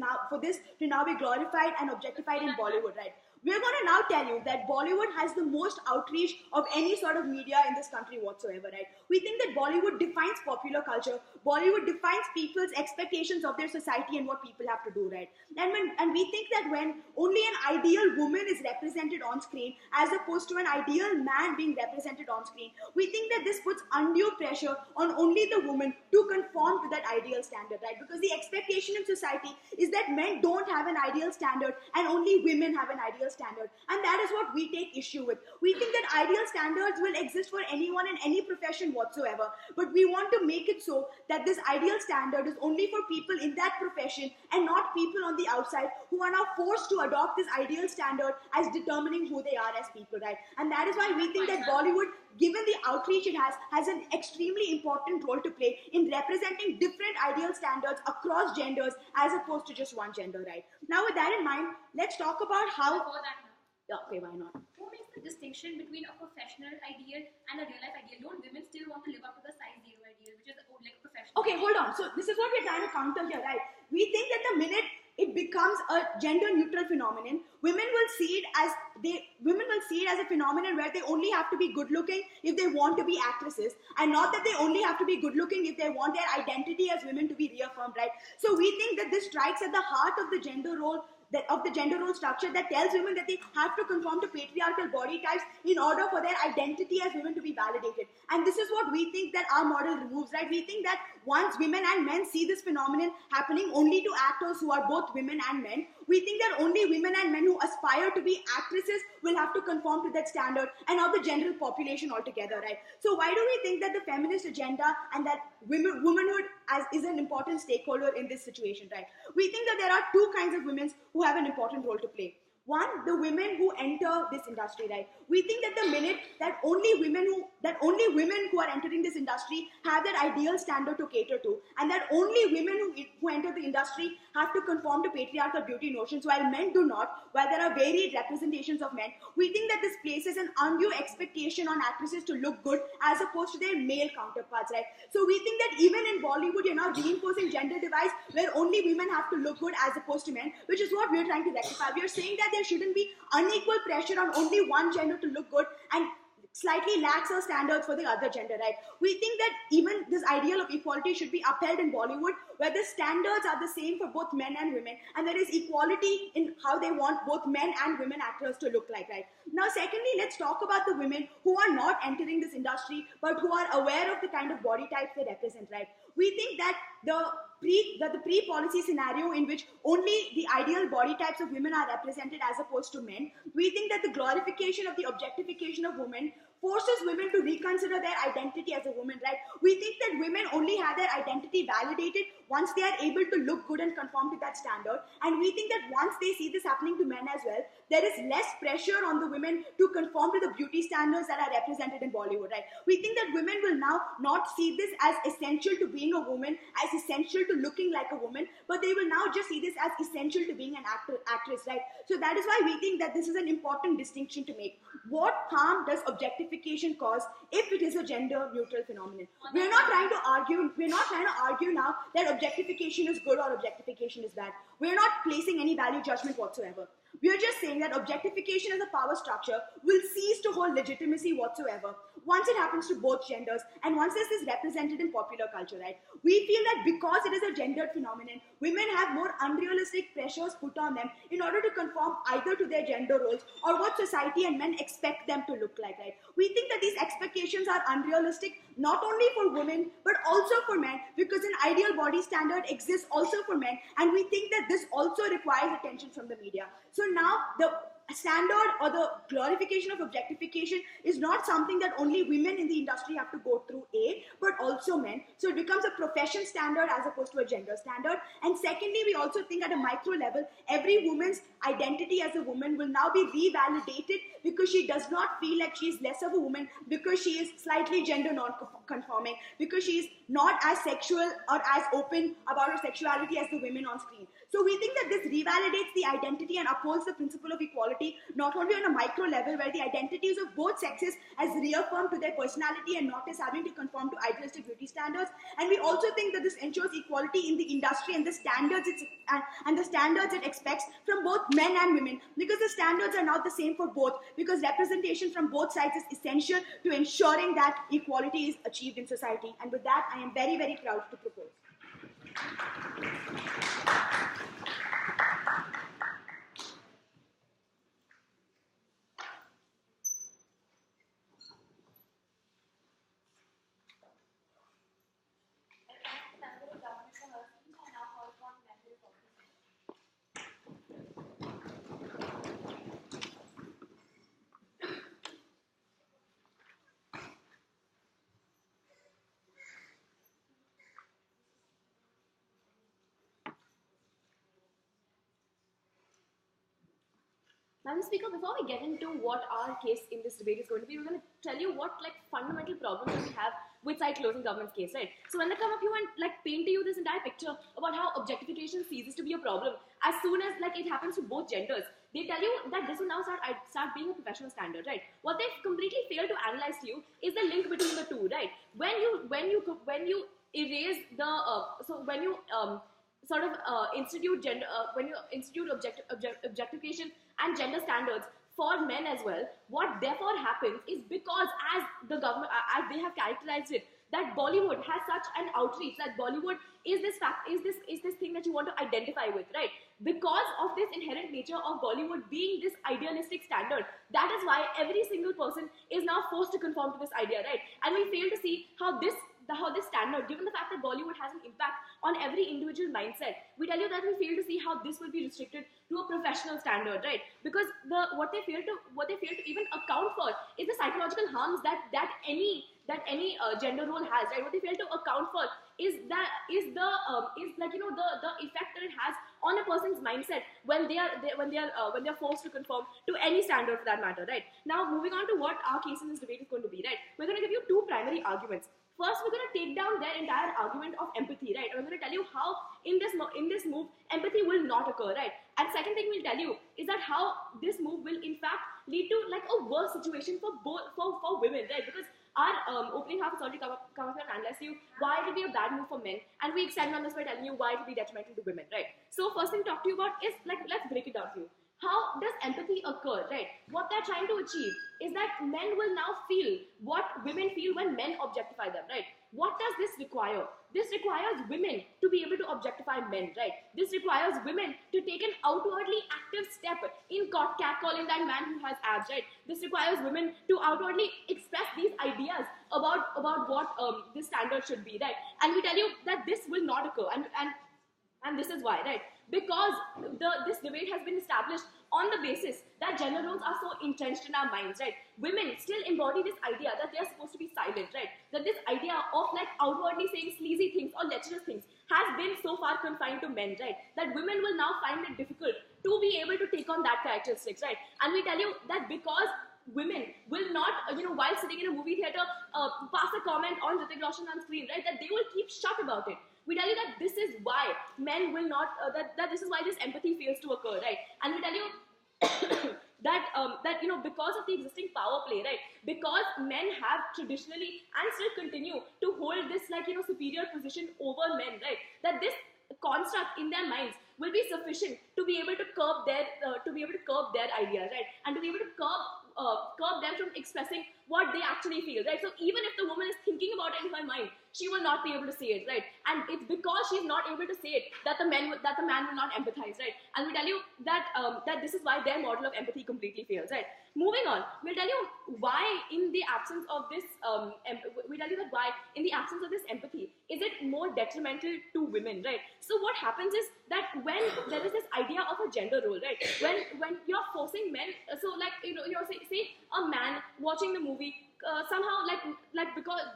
now be glorified and objectified in Bollywood, right? We're going to now tell you that Bollywood has the most outreach of any sort of media in this country whatsoever, right? We think that Bollywood defines popular culture. Bollywood defines people's expectations of their society and what people have to do, right? And we think that when only an ideal woman is represented on screen as opposed to an ideal man being represented on screen, we think that this puts undue pressure on only the woman to conform to that ideal standard, right? Because the expectation in society is that men don't have an ideal standard and only women have an ideal standard, and that is what we take issue with. We think that ideal standards will exist for anyone in any profession whatsoever, but we want to make it so that this ideal standard is only for people in that profession and not people on the outside who are now forced to adopt this ideal standard as determining who they are as people, right? And that is why we think that Bollywood, given the outreach it has an extremely important role to play in representing different ideal standards across genders as opposed to just one gender, right? Now with that in mind, let's talk about how... Okay, why not? Who makes the distinction between a professional ideal and a real life ideal? Don't women still want to live up to the size zero ideal, which is like professional? Okay, hold on. So this is what we're trying to counter here, right? We think that the minute it becomes a gender neutral phenomenon, women will see it as a phenomenon where they only have to be good looking if they want to be actresses, and not that they only have to be good looking if they want their identity as women to be reaffirmed, right? So we think that this strikes at the heart of the gender role structure that tells women that they have to conform to patriarchal body types in order for their identity as women to be validated. And this is what we think that our model removes, right? We think that once women and men see this phenomenon happening only to actors who are both women and men, we think that only women and men who aspire to be actresses will have to conform to that standard, and not the general population altogether, right? So why do we think that the feminist agenda and that womanhood is an important stakeholder in this situation, right? We think that there are two kinds of women who have an important role to play. One, the women who enter this industry, right? We think that the minute that only women who are entering this industry have that ideal standard to cater to, and that only women who enter the industry have to conform to patriarchal beauty notions, while men do not, while there are varied representations of men, we think that this places an undue expectation on actresses to look good as opposed to their male counterparts, right? So we think that even in Bollywood, you're now reinforcing gender divides where only women have to look good as opposed to men, which is what we're trying to rectify. We are saying that there shouldn't be unequal pressure on only one gender to look good and slightly laxer standards for the other gender, right? We think that even this ideal of equality should be upheld in Bollywood, where the standards are the same for both men and women, and there is equality in how they want both men and women actors to look like, right? Now, secondly, let's talk about the women who are not entering this industry, but who are aware of the kind of body types they represent, right? We think that the pre-policy scenario in which only the ideal body types of women are represented as opposed to men, we think that the glorification of the objectification of women forces women to reconsider their identity as a woman, right? We think that women only have their identity validated once they are able to look good and conform to that standard. And we think that once they see this happening to men as well, there is less pressure on the women to conform to the beauty standards that are represented in Bollywood, right? We think that women will now not see this as essential to being a woman, as essential to looking like a woman, but they will now just see this as essential to being an actress, right? So that is why we think that this is an important distinction to make. What harm does objectification cause if it is a gender neutral phenomenon? We're not trying to argue now that objectification is good or objectification is bad. We're not placing any value judgment whatsoever. We are just saying that objectification as a power structure will cease to hold legitimacy whatsoever once it happens to both genders and once this is represented in popular culture, right? We feel that because it is a gendered phenomenon, women have more unrealistic pressures put on them in order to conform either to their gender roles or what society and men expect them to look like, right? We think that these expectations are unrealistic not only for women but also for men, because an ideal body standard exists also for men, and we think that this also requires attention from the media. So now the standard or the glorification of objectification is not something that only women in the industry have to go through, but also men. So it becomes a profession standard as opposed to a gender standard. And secondly, we also think at a micro level, every woman's identity as a woman will now be revalidated because she does not feel like she is less of a woman, because she is slightly gender non-conforming, because she is not as sexual or as open about her sexuality as the women on screen. So we think that this revalidates the identity and upholds the principle of equality, not only on a micro level where the identities of both sexes as reaffirmed to their personality and not as having to conform to idealistic beauty standards. And we also think that this ensures equality in the industry and the standards it expects from both men and women, because the standards are now the same for both, because representation from both sides is essential to ensuring that equality is achieved in society. And with that, I am very, very proud to propose. Madam Speaker, before we get into what our case in this debate is going to be, we're going to tell you what fundamental problems that we have with side closing government's case, right? So when they come up here and paint to you this entire picture about how objectification ceases to be a problem as soon as it happens to both genders, they tell you that this will now start being a professional standard, right? What they've completely failed to analyze to you is the link between the two, right? When you erase the sort of when you institute objectification and gender standards for men as well, what therefore happens is, because as the government, as they have characterized it, that Bollywood has such an outreach, that Bollywood is this thing that you want to identify with, right? Because of this inherent nature of Bollywood being this idealistic standard, that is why every single person is now forced to conform to this idea, right? And we fail to see how this standard, given the fact that Bollywood has an impact on every individual mindset, we tell you that we fail to see how this will be restricted to a professional standard, right? Because what they fail to even account for is the psychological harms that any gender role has, right? What they fail to account for is the effect that it has on a person's mindset when they are forced to conform to any standard for that matter, right? Now, moving on to what our case in this debate is going to be, right? We're going to give you two primary arguments. First, we're going to take down their entire argument of empathy, right? And we're going to tell you how in this move, empathy will not occur, right? And second thing we'll tell you is that how this move will in fact lead to like a worse situation for women, right? Because our opening half has already come up and analyzed you why it will be a bad move for men, and we extend on this by telling you why it will be detrimental to women, right? So first thing to talk to you about is, like, let's break it down for you. How does empathy occur, right? What they're trying to achieve is that men will now feel what women feel when men objectify them, right? What does this require? This requires women to be able to objectify men, right? This requires women to take an outwardly active step in catcalling that man who has abs, right? This requires women to outwardly express these ideas about what this standard should be, right? And we tell you that this will not occur, and this is why, right? Because this debate has been established on the basis that gender roles are so entrenched in our minds, right? Women still embody this idea that they are supposed to be silent, right? That this idea of like outwardly saying sleazy things or lecherous things has been so far confined to men, right? That women will now find it difficult to be able to take on that characteristics, right? And we tell you that because women will not, while sitting in a movie theater, pass a comment on Hrithik Roshan on screen, right? That they will keep shut about it. We tell you that this is why men will not, that this is why this empathy fails to occur, right? And we tell you that because of the existing power play, right? Because men have traditionally and still continue to hold this superior position over men, right? That this construct in their minds will be sufficient to be able to curb their ideas, right? And to be able to curb them from expressing what they actually feel, right? So even if the woman is thinking about it in her mind, she will not be able to say it, right? And it's because she's not able to say it that the man will not empathize, right? And we tell you that this is why their model of empathy completely fails, right? Moving on, we'll tell you why in the absence of this empathy is it more detrimental to women, right? So what happens is that when there is this idea of a gender role, right? When you're forcing men, so say a man watching the movie somehow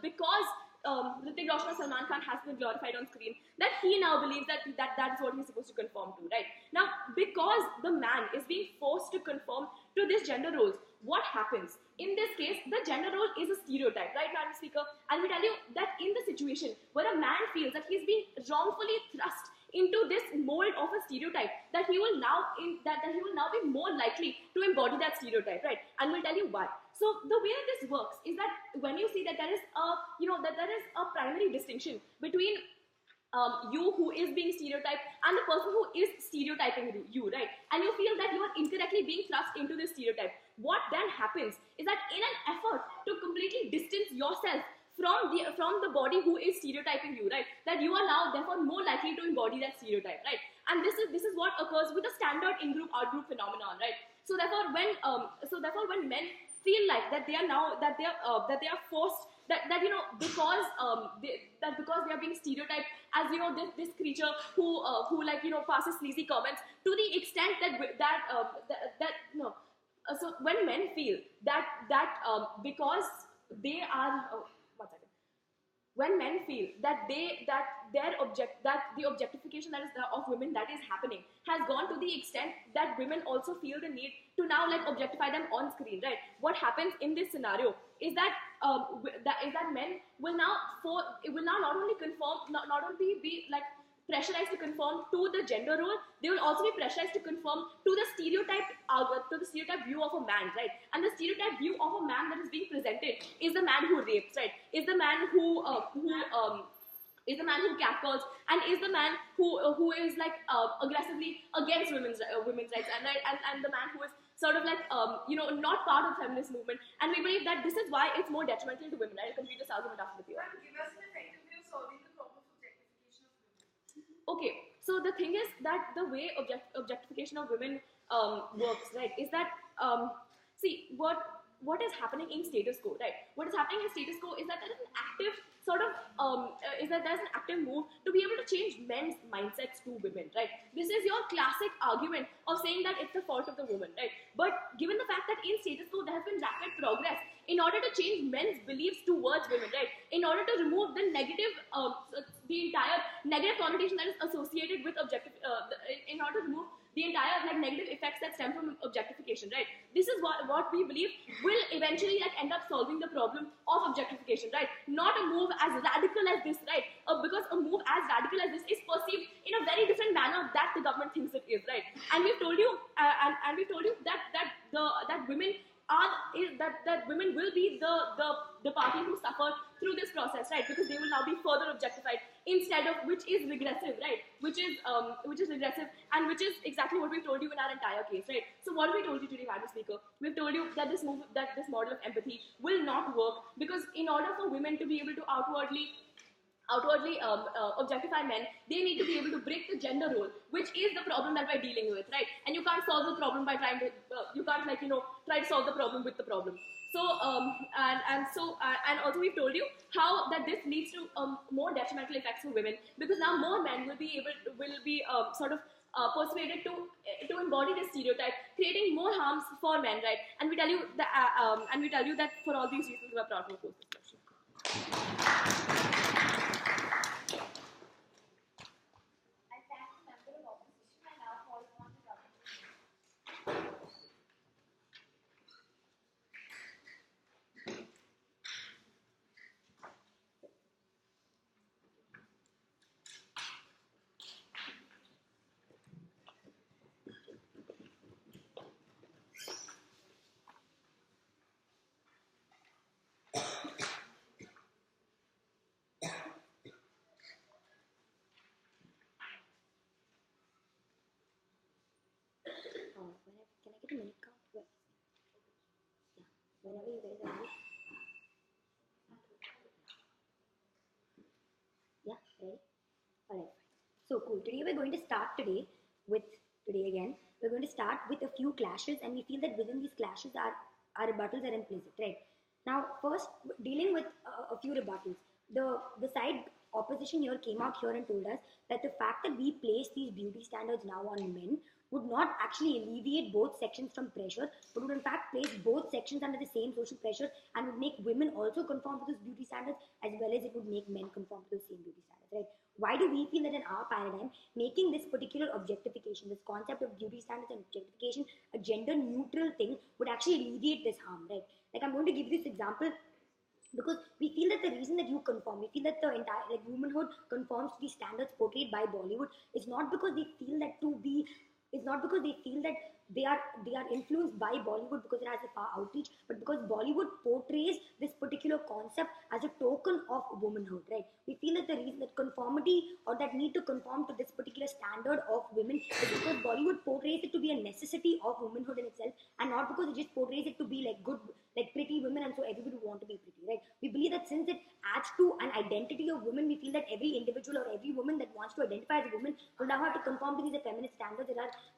because Hrithik Roshan or Salman Khan has been glorified on screen, that he now believes that is what he's supposed to conform to, right? Now, because the man is being forced to conform to this gender roles, what happens? In this case, the gender role is a stereotype, right, Madam Speaker? And we tell you that in the situation where a man feels that he's being wrongfully thrust into this mold of a stereotype, that he will now be more likely to embody that stereotype, right? And we'll tell you why. So the way this works is that when you see that there is a primary distinction between you who is being stereotyped and the person who is stereotyping you, right? And you feel that you are incorrectly being thrust into this stereotype. What then happens is that in an effort to completely distance yourself from the body who is stereotyping you, right? That you are now therefore more likely to embody that stereotype, right? And this is what occurs with the standard in-group out-group phenomenon, right? So therefore when men feel like that they are forced because they are being stereotyped as this creature who passes sleazy comments, to the extent so when men feel that because they are when men feel that the objectification of women that is happening has gone to the extent that women also feel the need to now objectify them on screen, right? What happens in this scenario is that men will now not only be pressurized to conform to the gender role, they will also be pressurized to conform to the stereotype view of a man, right? And the stereotype view of a man that is being presented is the man who rapes, right? Is the man who is the man who catcalls, and is the man who is like aggressively against women's rights, and the man who is sort of like not part of the feminist movement. And we believe that this is why it's more detrimental to women. I'll complete this argument after the period. Give us an effective way of solving the problem of objectification of women. Okay, so the thing is that the way objectification of women works, right, is that see what is happening in status quo, right? What is happening in status quo is that there is an active sort of is that there's an active move to be able to change men's mindsets to women, right? This is your classic argument of saying that it's the fault of the woman, right? But given the fact that in status quo there has been rapid progress in order to change men's beliefs towards women, right? In order to remove the negative, the entire negative connotation that is associated with in order to remove the entire like negative effects that stem from objectification, right? This is what we believe will eventually like end up solving the problem of objectification, right? Not a move as radical as this, right? Because a move as radical as this is perceived in a very different manner that the government thinks it is, right? And we've told you, and we've told you that women that women will be the party who suffer through this process, right? Because they will now be further objectified instead of, which is regressive, right? Which is regressive, and which is exactly what we've told you in our entire case, right? So what we told you today, Madam Speaker, we've told you that this model of empathy will not work, because in order for women to be able to outwardly objectify men, they need to be able to break the gender role, which is the problem that we're dealing with, right? And you can't solve the problem by trying to, you can't try to solve the problem with the problem. So, and also we've told you how that this leads to more detrimental effects for women, because now more men will be persuaded to embody this stereotype, creating more harms for men, right? And we tell you that for all these reasons we are proud to oppose this motion. Can I get a minute count? Yeah, whenever you guys are ready. Yeah, ready? Alright. So cool. Today we're going to start with a few clashes, and we feel that within these clashes our rebuttals are implicit, right? Now, first, dealing with a few rebuttals. The side opposition here came out here and told us that the fact that we place these beauty standards now on men would not actually alleviate both sections from pressure, but would in fact place both sections under the same social pressure, and would make women also conform to those beauty standards, as well as it would make men conform to those same beauty standards, right? Why do we feel that in our paradigm, making this particular objectification, this concept of beauty standards and objectification, a gender neutral thing, would actually alleviate this harm, right? Like, I'm going to give this example because we feel that the reason that you conform, we feel that the entire womanhood conforms to the standards portrayed by Bollywood, is not because they feel that they are influenced by Bollywood because it has a far outreach, but because Bollywood portrays this particular concept as a token of womanhood, right? We feel that the reason that conformity or that need to conform to this particular standard of women is because Bollywood portrays it to be a necessity of womanhood in itself, and not because it just portrays it to be like good, like pretty women, and so everybody would want to be pretty, right? We believe that since it adds to an identity of women, we feel that every individual or every woman that wants to identify as a woman will now have to conform to these feminist standards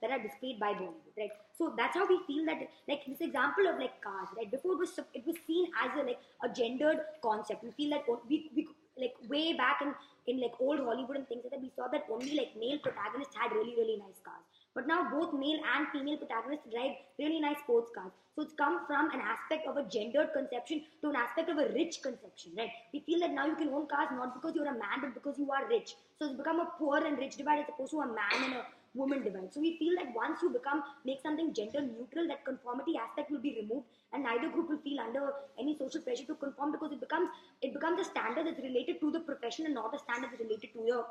that are displayed by Bollywood, right? So that's how we feel that, like this example of like cars, right? Before it was seen as a gendered concept. We feel that we like way back in like old Hollywood and things like that, we saw that only like male protagonists had really, really nice cars. But now both male and female protagonists drive really nice sports cars. So it's come from an aspect of a gendered conception to an aspect of a rich conception, right? We feel that now you can own cars not because you're a man, but because you are rich. So it's become a poor and rich divide as opposed to a man and a woman divide. So we feel that once you make something gender neutral, that conformity aspect will be removed, and neither group will feel under any social pressure to conform, because it becomes a standard that's related to the profession and not a standard that's related to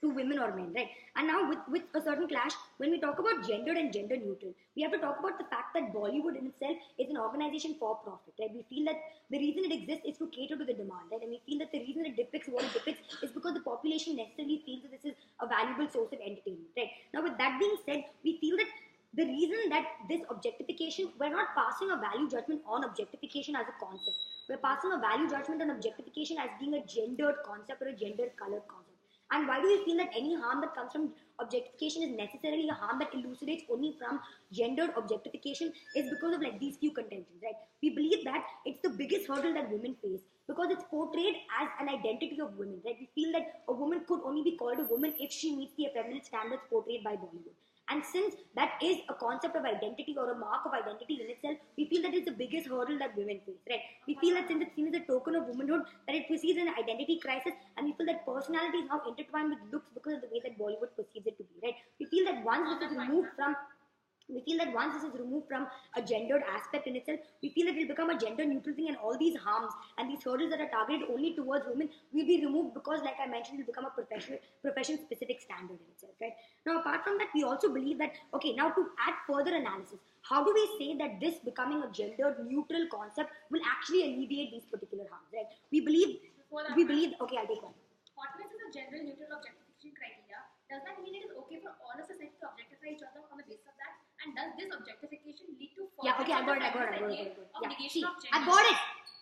to women or men, right? And now with a certain clash, when we talk about gendered and gender neutral, we have to talk about the fact that Bollywood in itself is an organization for profit, right? We feel that the reason it exists is to cater to the demand, right? And we feel that the reason it depicts what it depicts is because the population necessarily feels that this is a valuable source of entertainment, right? Now, with that being said, we feel that the reason that this objectification, we're not passing a value judgment on objectification as a concept. We're passing a value judgment on objectification as being a gendered concept or a gendered colored concept. And why do we feel that any harm that comes from objectification is necessarily a harm that elucidates only from gendered objectification is because of like these few contentions, right? We believe that it's the biggest hurdle that women face because it's portrayed as an identity of women, right? We feel that a woman could only be called a woman if she meets the effeminate standards portrayed by Bollywood. And since that is a concept of identity or a mark of identity in itself, we feel that it's the biggest hurdle that women face, right? We feel that since it's seen as a token of womanhood, that it perceives an identity crisis, and we feel that personality is now intertwined with looks because of the way that Bollywood perceives it to be, right? We feel that once this is removed from a gendered aspect in itself, we feel that it will become a gender neutral thing, and all these harms and these hurdles that are targeted only towards women will be removed because, like I mentioned, it will become a profession specific standard in itself, right? Now, apart from that, we also believe that, okay, now to add further analysis, how do we say that this becoming a gender neutral concept will actually alleviate these particular harms, right? Okay, I'll take one. Hotness is a gender neutral objectification criteria. Does that mean it is okay for all of society to objectify each other on the basis of that? And does this objectification lead to further I got it. I got it.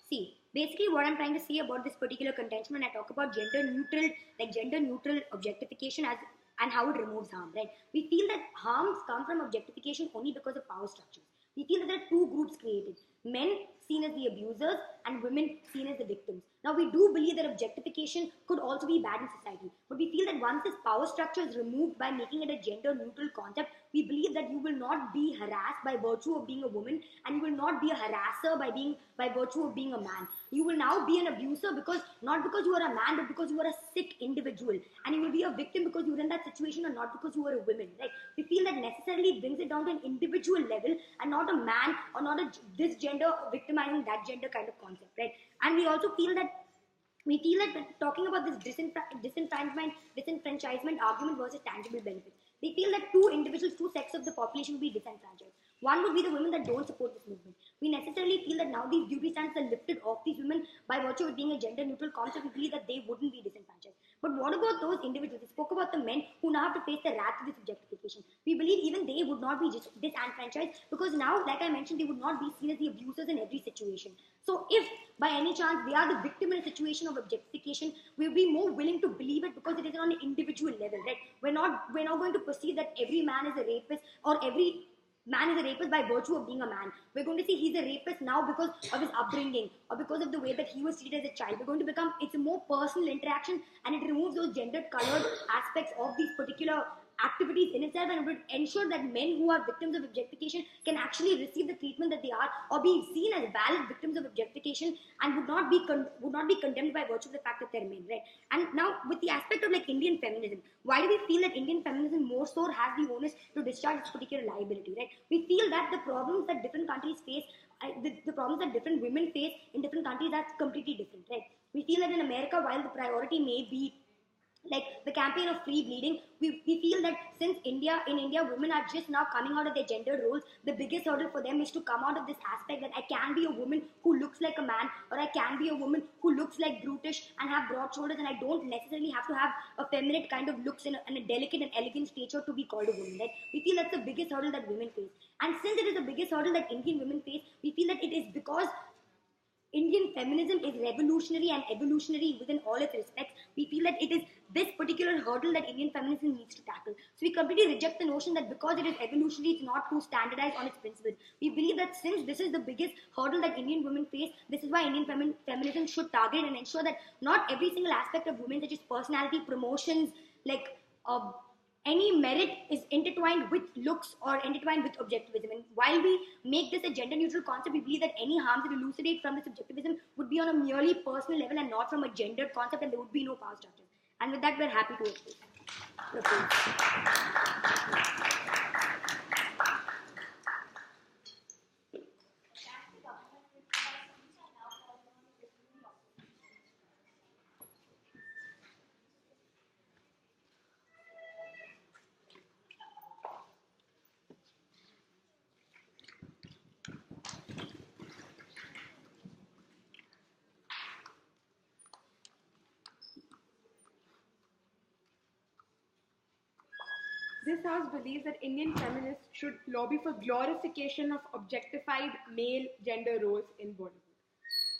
See, basically what I'm trying to say about this particular contention when I talk about gender neutral objectification as and how it removes harm, right? We feel that harms come from objectification only because of power structures. We feel that there are two groups created: men seen as the abusers and women seen as the victims. Now, we do believe that objectification could also be bad in society, but we feel that once this power structure is removed by making it a gender neutral concept, we believe that you will not be harassed by virtue of being a woman, and you will not be a harasser by virtue of being a man. You will now be an abuser not because you are a man, but because you are a sick individual, and you will be a victim because you were in that situation and not because you were a woman, right? We feel that necessarily brings it down to an individual level and not a man or not this gender victimizing that gender kind of concept, right? And we also feel that talking about this disenfranchisement argument versus tangible benefits, we feel that two sects of the population will be disenfranchised. One would be the women that don't support this movement. We necessarily feel that now these duty stands are lifted off these women by virtue of being a gender neutral concept. We believe that they wouldn't be disenfranchised. But what about those individuals? We spoke about the men who now have to face the wrath of this objectification. We believe even they would not be disenfranchised because now, like I mentioned, they would not be seen as the abusers in every situation. So if by any chance they are the victim in a situation of objectification, we'll be more willing to believe it because it is on an individual level, right? We're not going to perceive that every man is a rapist or every man is a rapist by virtue of being a man. We're going to say he's a rapist now because of his upbringing or because of the way that he was treated as a child. We're going to become, it's a more personal interaction, and it removes those gendered colored aspects of these particular activities in itself, and would ensure that men who are victims of objectification can actually receive the treatment that they are or be seen as valid victims of objectification and would not be condemned by virtue of the fact that they're men, right? And now with the aspect of like Indian feminism, why do we feel that Indian feminism more so has the onus to discharge this particular liability, right? We feel that the problems that different countries face, the problems that different women face in different countries are completely different, right? We feel that in America, while the priority may be like the campaign of free bleeding, we feel that since in India, women are just now coming out of their gender roles, the biggest hurdle for them is to come out of this aspect that I can be a woman who looks like a man, or I can be a woman who looks like brutish and have broad shoulders, and I don't necessarily have to have a feminine kind of looks and a delicate and elegant stature to be called a woman, right? We feel that's the biggest hurdle that women face. And since it is the biggest hurdle that Indian women face, we feel that it is because Indian feminism is revolutionary and evolutionary within all its respects. We feel that it is this particular hurdle that Indian feminism needs to tackle. So we completely reject the notion that because it is evolutionary, it's not too standardized on its principles. We believe that since this is the biggest hurdle that Indian women face, this is why Indian feminism should target and ensure that not every single aspect of women, such as personality, promotions, like any merit, is intertwined with looks or intertwined with objectivism. And while we make this a gender neutral concept, we believe that any harms that elucidate from this objectivism would be on a merely personal level and not from a gendered concept, and there would be no power structure. And with that, we're happy to proceed. This house believes that Indian feminists should lobby for glorification of objectified male gender roles in Bollywood.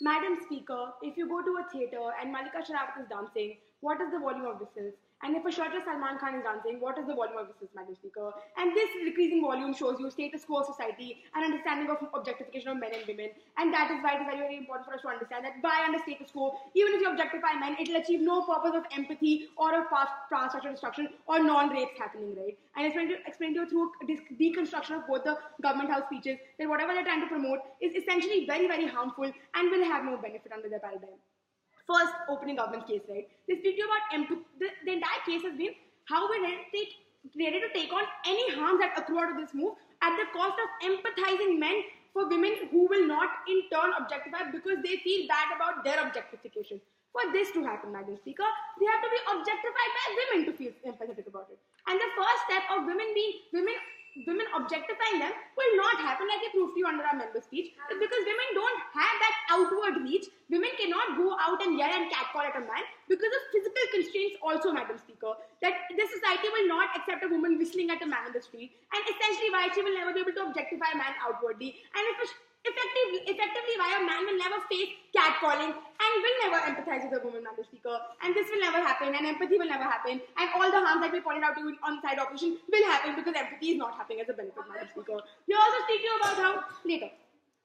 Madam Speaker, if you go to a theatre and Malika Sherawat is dancing, what is the volume of whistles? And if a shirtless Salman Khan is dancing, what is the volume of whistles, Madam Speaker? And this decreasing volume shows you status quo of society and understanding of objectification of men and women. And that is why it is very, very important for us to understand that by under status quo, even if you objectify men, it will achieve no purpose of empathy or of past structural destruction or non-rapes happening, right? And it's going to explain to you through deconstruction of both the government house speeches that whatever they're trying to promote is essentially very, very harmful and will have no benefit under their paradigm. First, opening government case, right? They speak to you about empathy. The entire case has been how we're ready to take on any harms that accrue out of this move at the cost of empathizing men for women who will not in turn objectify because they feel bad about their objectification. For this to happen, Madam Speaker, they have to be objectified by women to feel empathetic about it. And the first step of women objectifying them will not happen like I proved to you under our member speech because women don't have that outward reach. Women cannot go out and yell and catcall at a man because of physical constraints also, Madam Speaker, that this society will not accept a woman whistling at a man in the street and essentially why she will never be able to objectify a man outwardly and effectively why a man will never face catcalling and will never empathize with a woman, Madam Speaker, and this will never happen and empathy will never happen and all the harms that we pointed out to you on side opposition will happen because empathy is not happening as a benefit, Madam Speaker. They also speak to you about how later.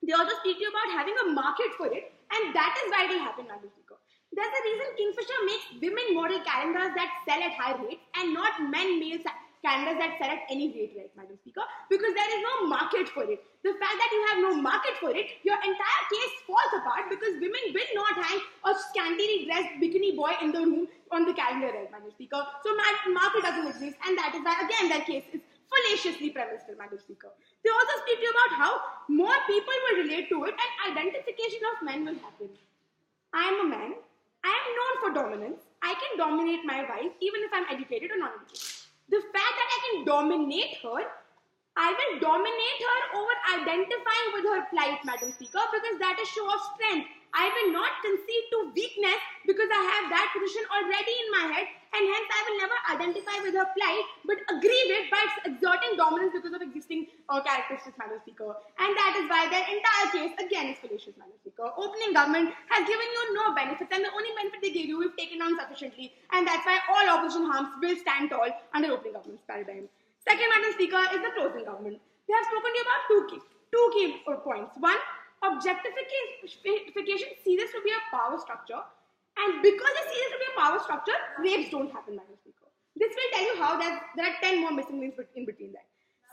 They also speak to you about having a market for it and that is why it will happen, Madam Speaker. There's a reason Kingfisher makes women model calendars that sell at high rates and not male calendars that sell at any rate, right, Madam Speaker? Because there is no market for it. The fact that you have no market for it, your entire case falls apart because women will not hang a scantily dressed bikini boy in the room on the calendar, right, Madam Speaker? So market doesn't exist and that is why, again, their case is fallaciously premised, Madam Speaker. They also speak to you about how more people will relate to it and identification of men will happen. I am a man. I am known for dominance. I can dominate my wife even if I'm educated or not educated. The fact that I can dominate her, I will dominate her over identifying with her plight, Madam Speaker, because that is show of strength. I will not concede to weakness because I have that position already in my head and hence I will never identify with her plight but agree with by exerting dominance because of existing characteristics, Madam Speaker. And that is why their entire case again is fallacious, Madam Speaker. Opening government has given you no benefits and the only benefit they gave you is taken down sufficiently and that's why all opposition harms will stand tall under opening government's paradigm. Second, Madam Speaker, is the closing government. They have spoken to you about two key points. One, objectification sees this to be a power structure and because it sees this to be a power structure, rapes don't happen, Madam Speaker. This will tell you how there are 10 more missing links in between that.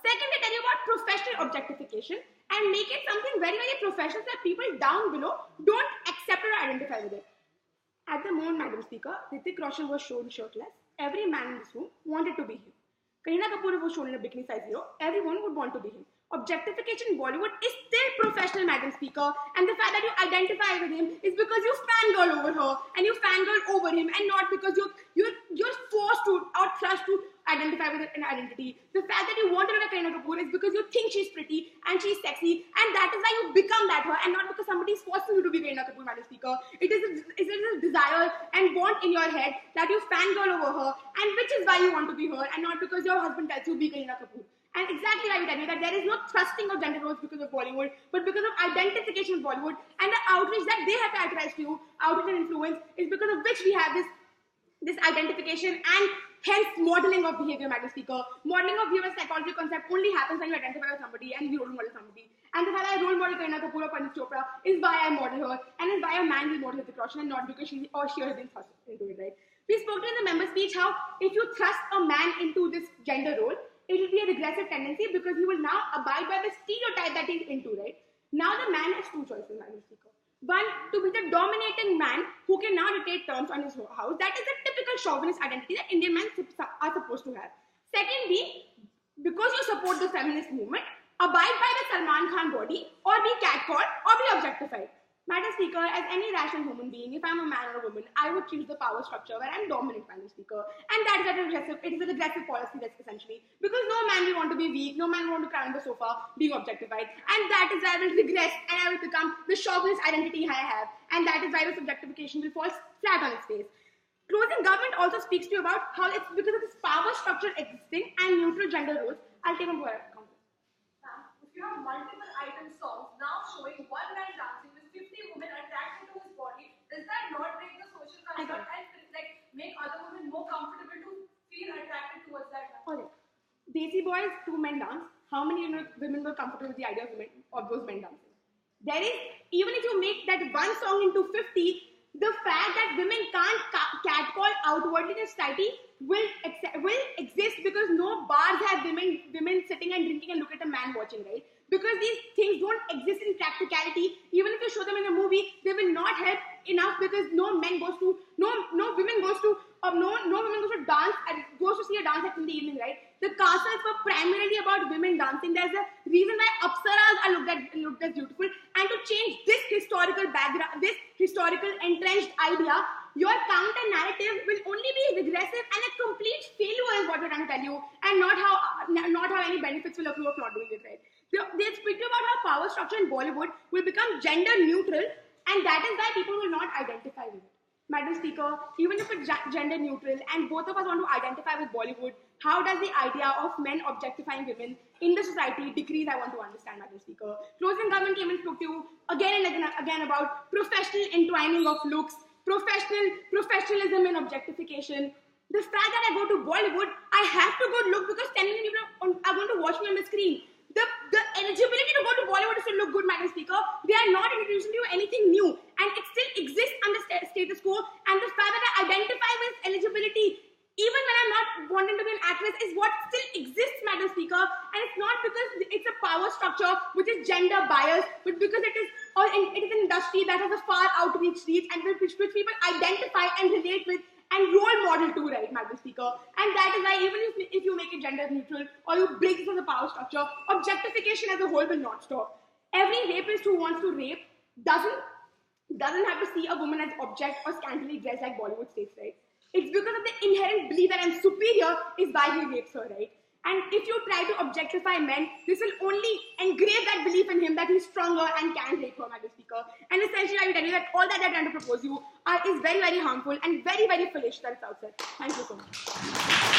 Second, they tell you about professional objectification and make it something very, very professional so that people down below don't accept or identify with it. At the moment, Madam Speaker, Hrithik Roshan was shown shirtless. Every man in this room wanted to be him. Kareena Kapoor was shown in a bikini size zero. Everyone would want to be him. Objectification in Bollywood is still professional, Madam Speaker, and the fact that you identify with him is because you fangirl over her and you fangirl over him and not because you're forced to or thrust to identify with an identity. The fact that you want to look at Kareena Kapoor is because you think she's pretty and she's sexy and that is why you become that her and not because somebody is forcing you to be Kareena Kapoor, Madam Speaker. It is a desire and want in your head that you fangirl over her and which is why you want to be her and not because your husband tells you to be Kareena Kapoor. And exactly why we tell you that there is no thrusting of gender roles because of Bollywood, but because of identification of Bollywood and the outreach that they have characterized to you, outreach and influence, is because of which we have this identification and hence modeling of behavior, Madam Speaker. Modeling of behavior psychology concept only happens when you identify with somebody and you role model somebody. And the fact that I role model Kareena Kapoor or Panit Chopra is why I model her and is why a man will model Hrithik Roshan and not because she or she has been thrust into it, right? We spoke to in the member speech how if you thrust a man into this gender role, it will be a regressive tendency because he will now abide by the stereotype that he's into, right? Now the man has two choices, Madam Speaker. One, to be the dominating man who can now dictate terms on his house. That is a typical chauvinist identity that Indian men are supposed to have. Secondly, because you support the feminist movement, abide by the Salman Khan body or be catcalled or be objectified. Madam Speaker, as any rational human being, if I'm a man or a woman, I would choose the power structure where I'm dominant, Madam Speaker. And that is it is a regressive policy, that's essentially. Because no man will want to be weak, no man will want to cry on the sofa, being objectified. And that is why I will regress and I will become the chauvinist identity I have. And that is why this objectification will fall flat on its face. Closing government also speaks to you about how it's because of this power structure structure existing and neutral gender roles. I'll take them to our account. If you have multiple item songs now showing one man dancing with 50 women attracted to his body, does that not break the social construct and like make other women more comfortable to feel attracted towards that man? Okay. Desi Boys, 2 men dance. How many women were comfortable with the idea of those men dancing? There is, even if you make that one song into 50, the fact that women can't catcall outwardly in society will exist because no bars have women sitting and drinking and look at a man watching, right? Because these things don't exist in practicality. Even if you show them in a movie, they will not help enough because no women goes to dance and goes to see a dance in the evening, right? The castles were primarily about women dancing. There's a reason why apsaras are looked as beautiful. And to change this historical background, this historical entrenched idea, your counter narrative will only be regressive and a complete failure is what we're trying to tell you, and not how any benefits will accrue of not doing it, right? They speak about how power structure in Bollywood will become gender neutral, and that is why people will not identify with it. Madam Speaker, even if it's gender neutral and both of us want to identify with Bollywood, how does the idea of men objectifying women in the society decrease? I want to understand, Madam Speaker. Closing government came and spoke to you again and again about professional entwining of looks, professionalism and objectification. The fact that I go to Bollywood, I have to go look because 10 million people are going to watch me on the screen. The eligibility to go to Bollywood is to look good, Madam Speaker. They are not introducing you anything new, and it still exists under status quo. And the fact that I identify with eligibility, even when I'm not wanting to be an actress, is what still exists, Madam Speaker. And it's not because it's a power structure which is gender biased, but because it is an industry that has a far outreach reach and which people identify and relate with and role model too, right, Madam Speaker? And that is why even if you make it gender neutral or you break this as a power structure, objectification as a whole will not stop. Every rapist who wants to rape doesn't have to see a woman as object or scantily dressed like Bollywood states, right? It's because of the inherent belief that I'm superior is why he rapes her, right? And if you try to objectify men, this will only engrave that belief in him that he's stronger and can rape her, Madam Speaker. And essentially, I will tell you that all that they're trying to propose you is very, very harmful and very, very foolish that it's outside. Thank you so much.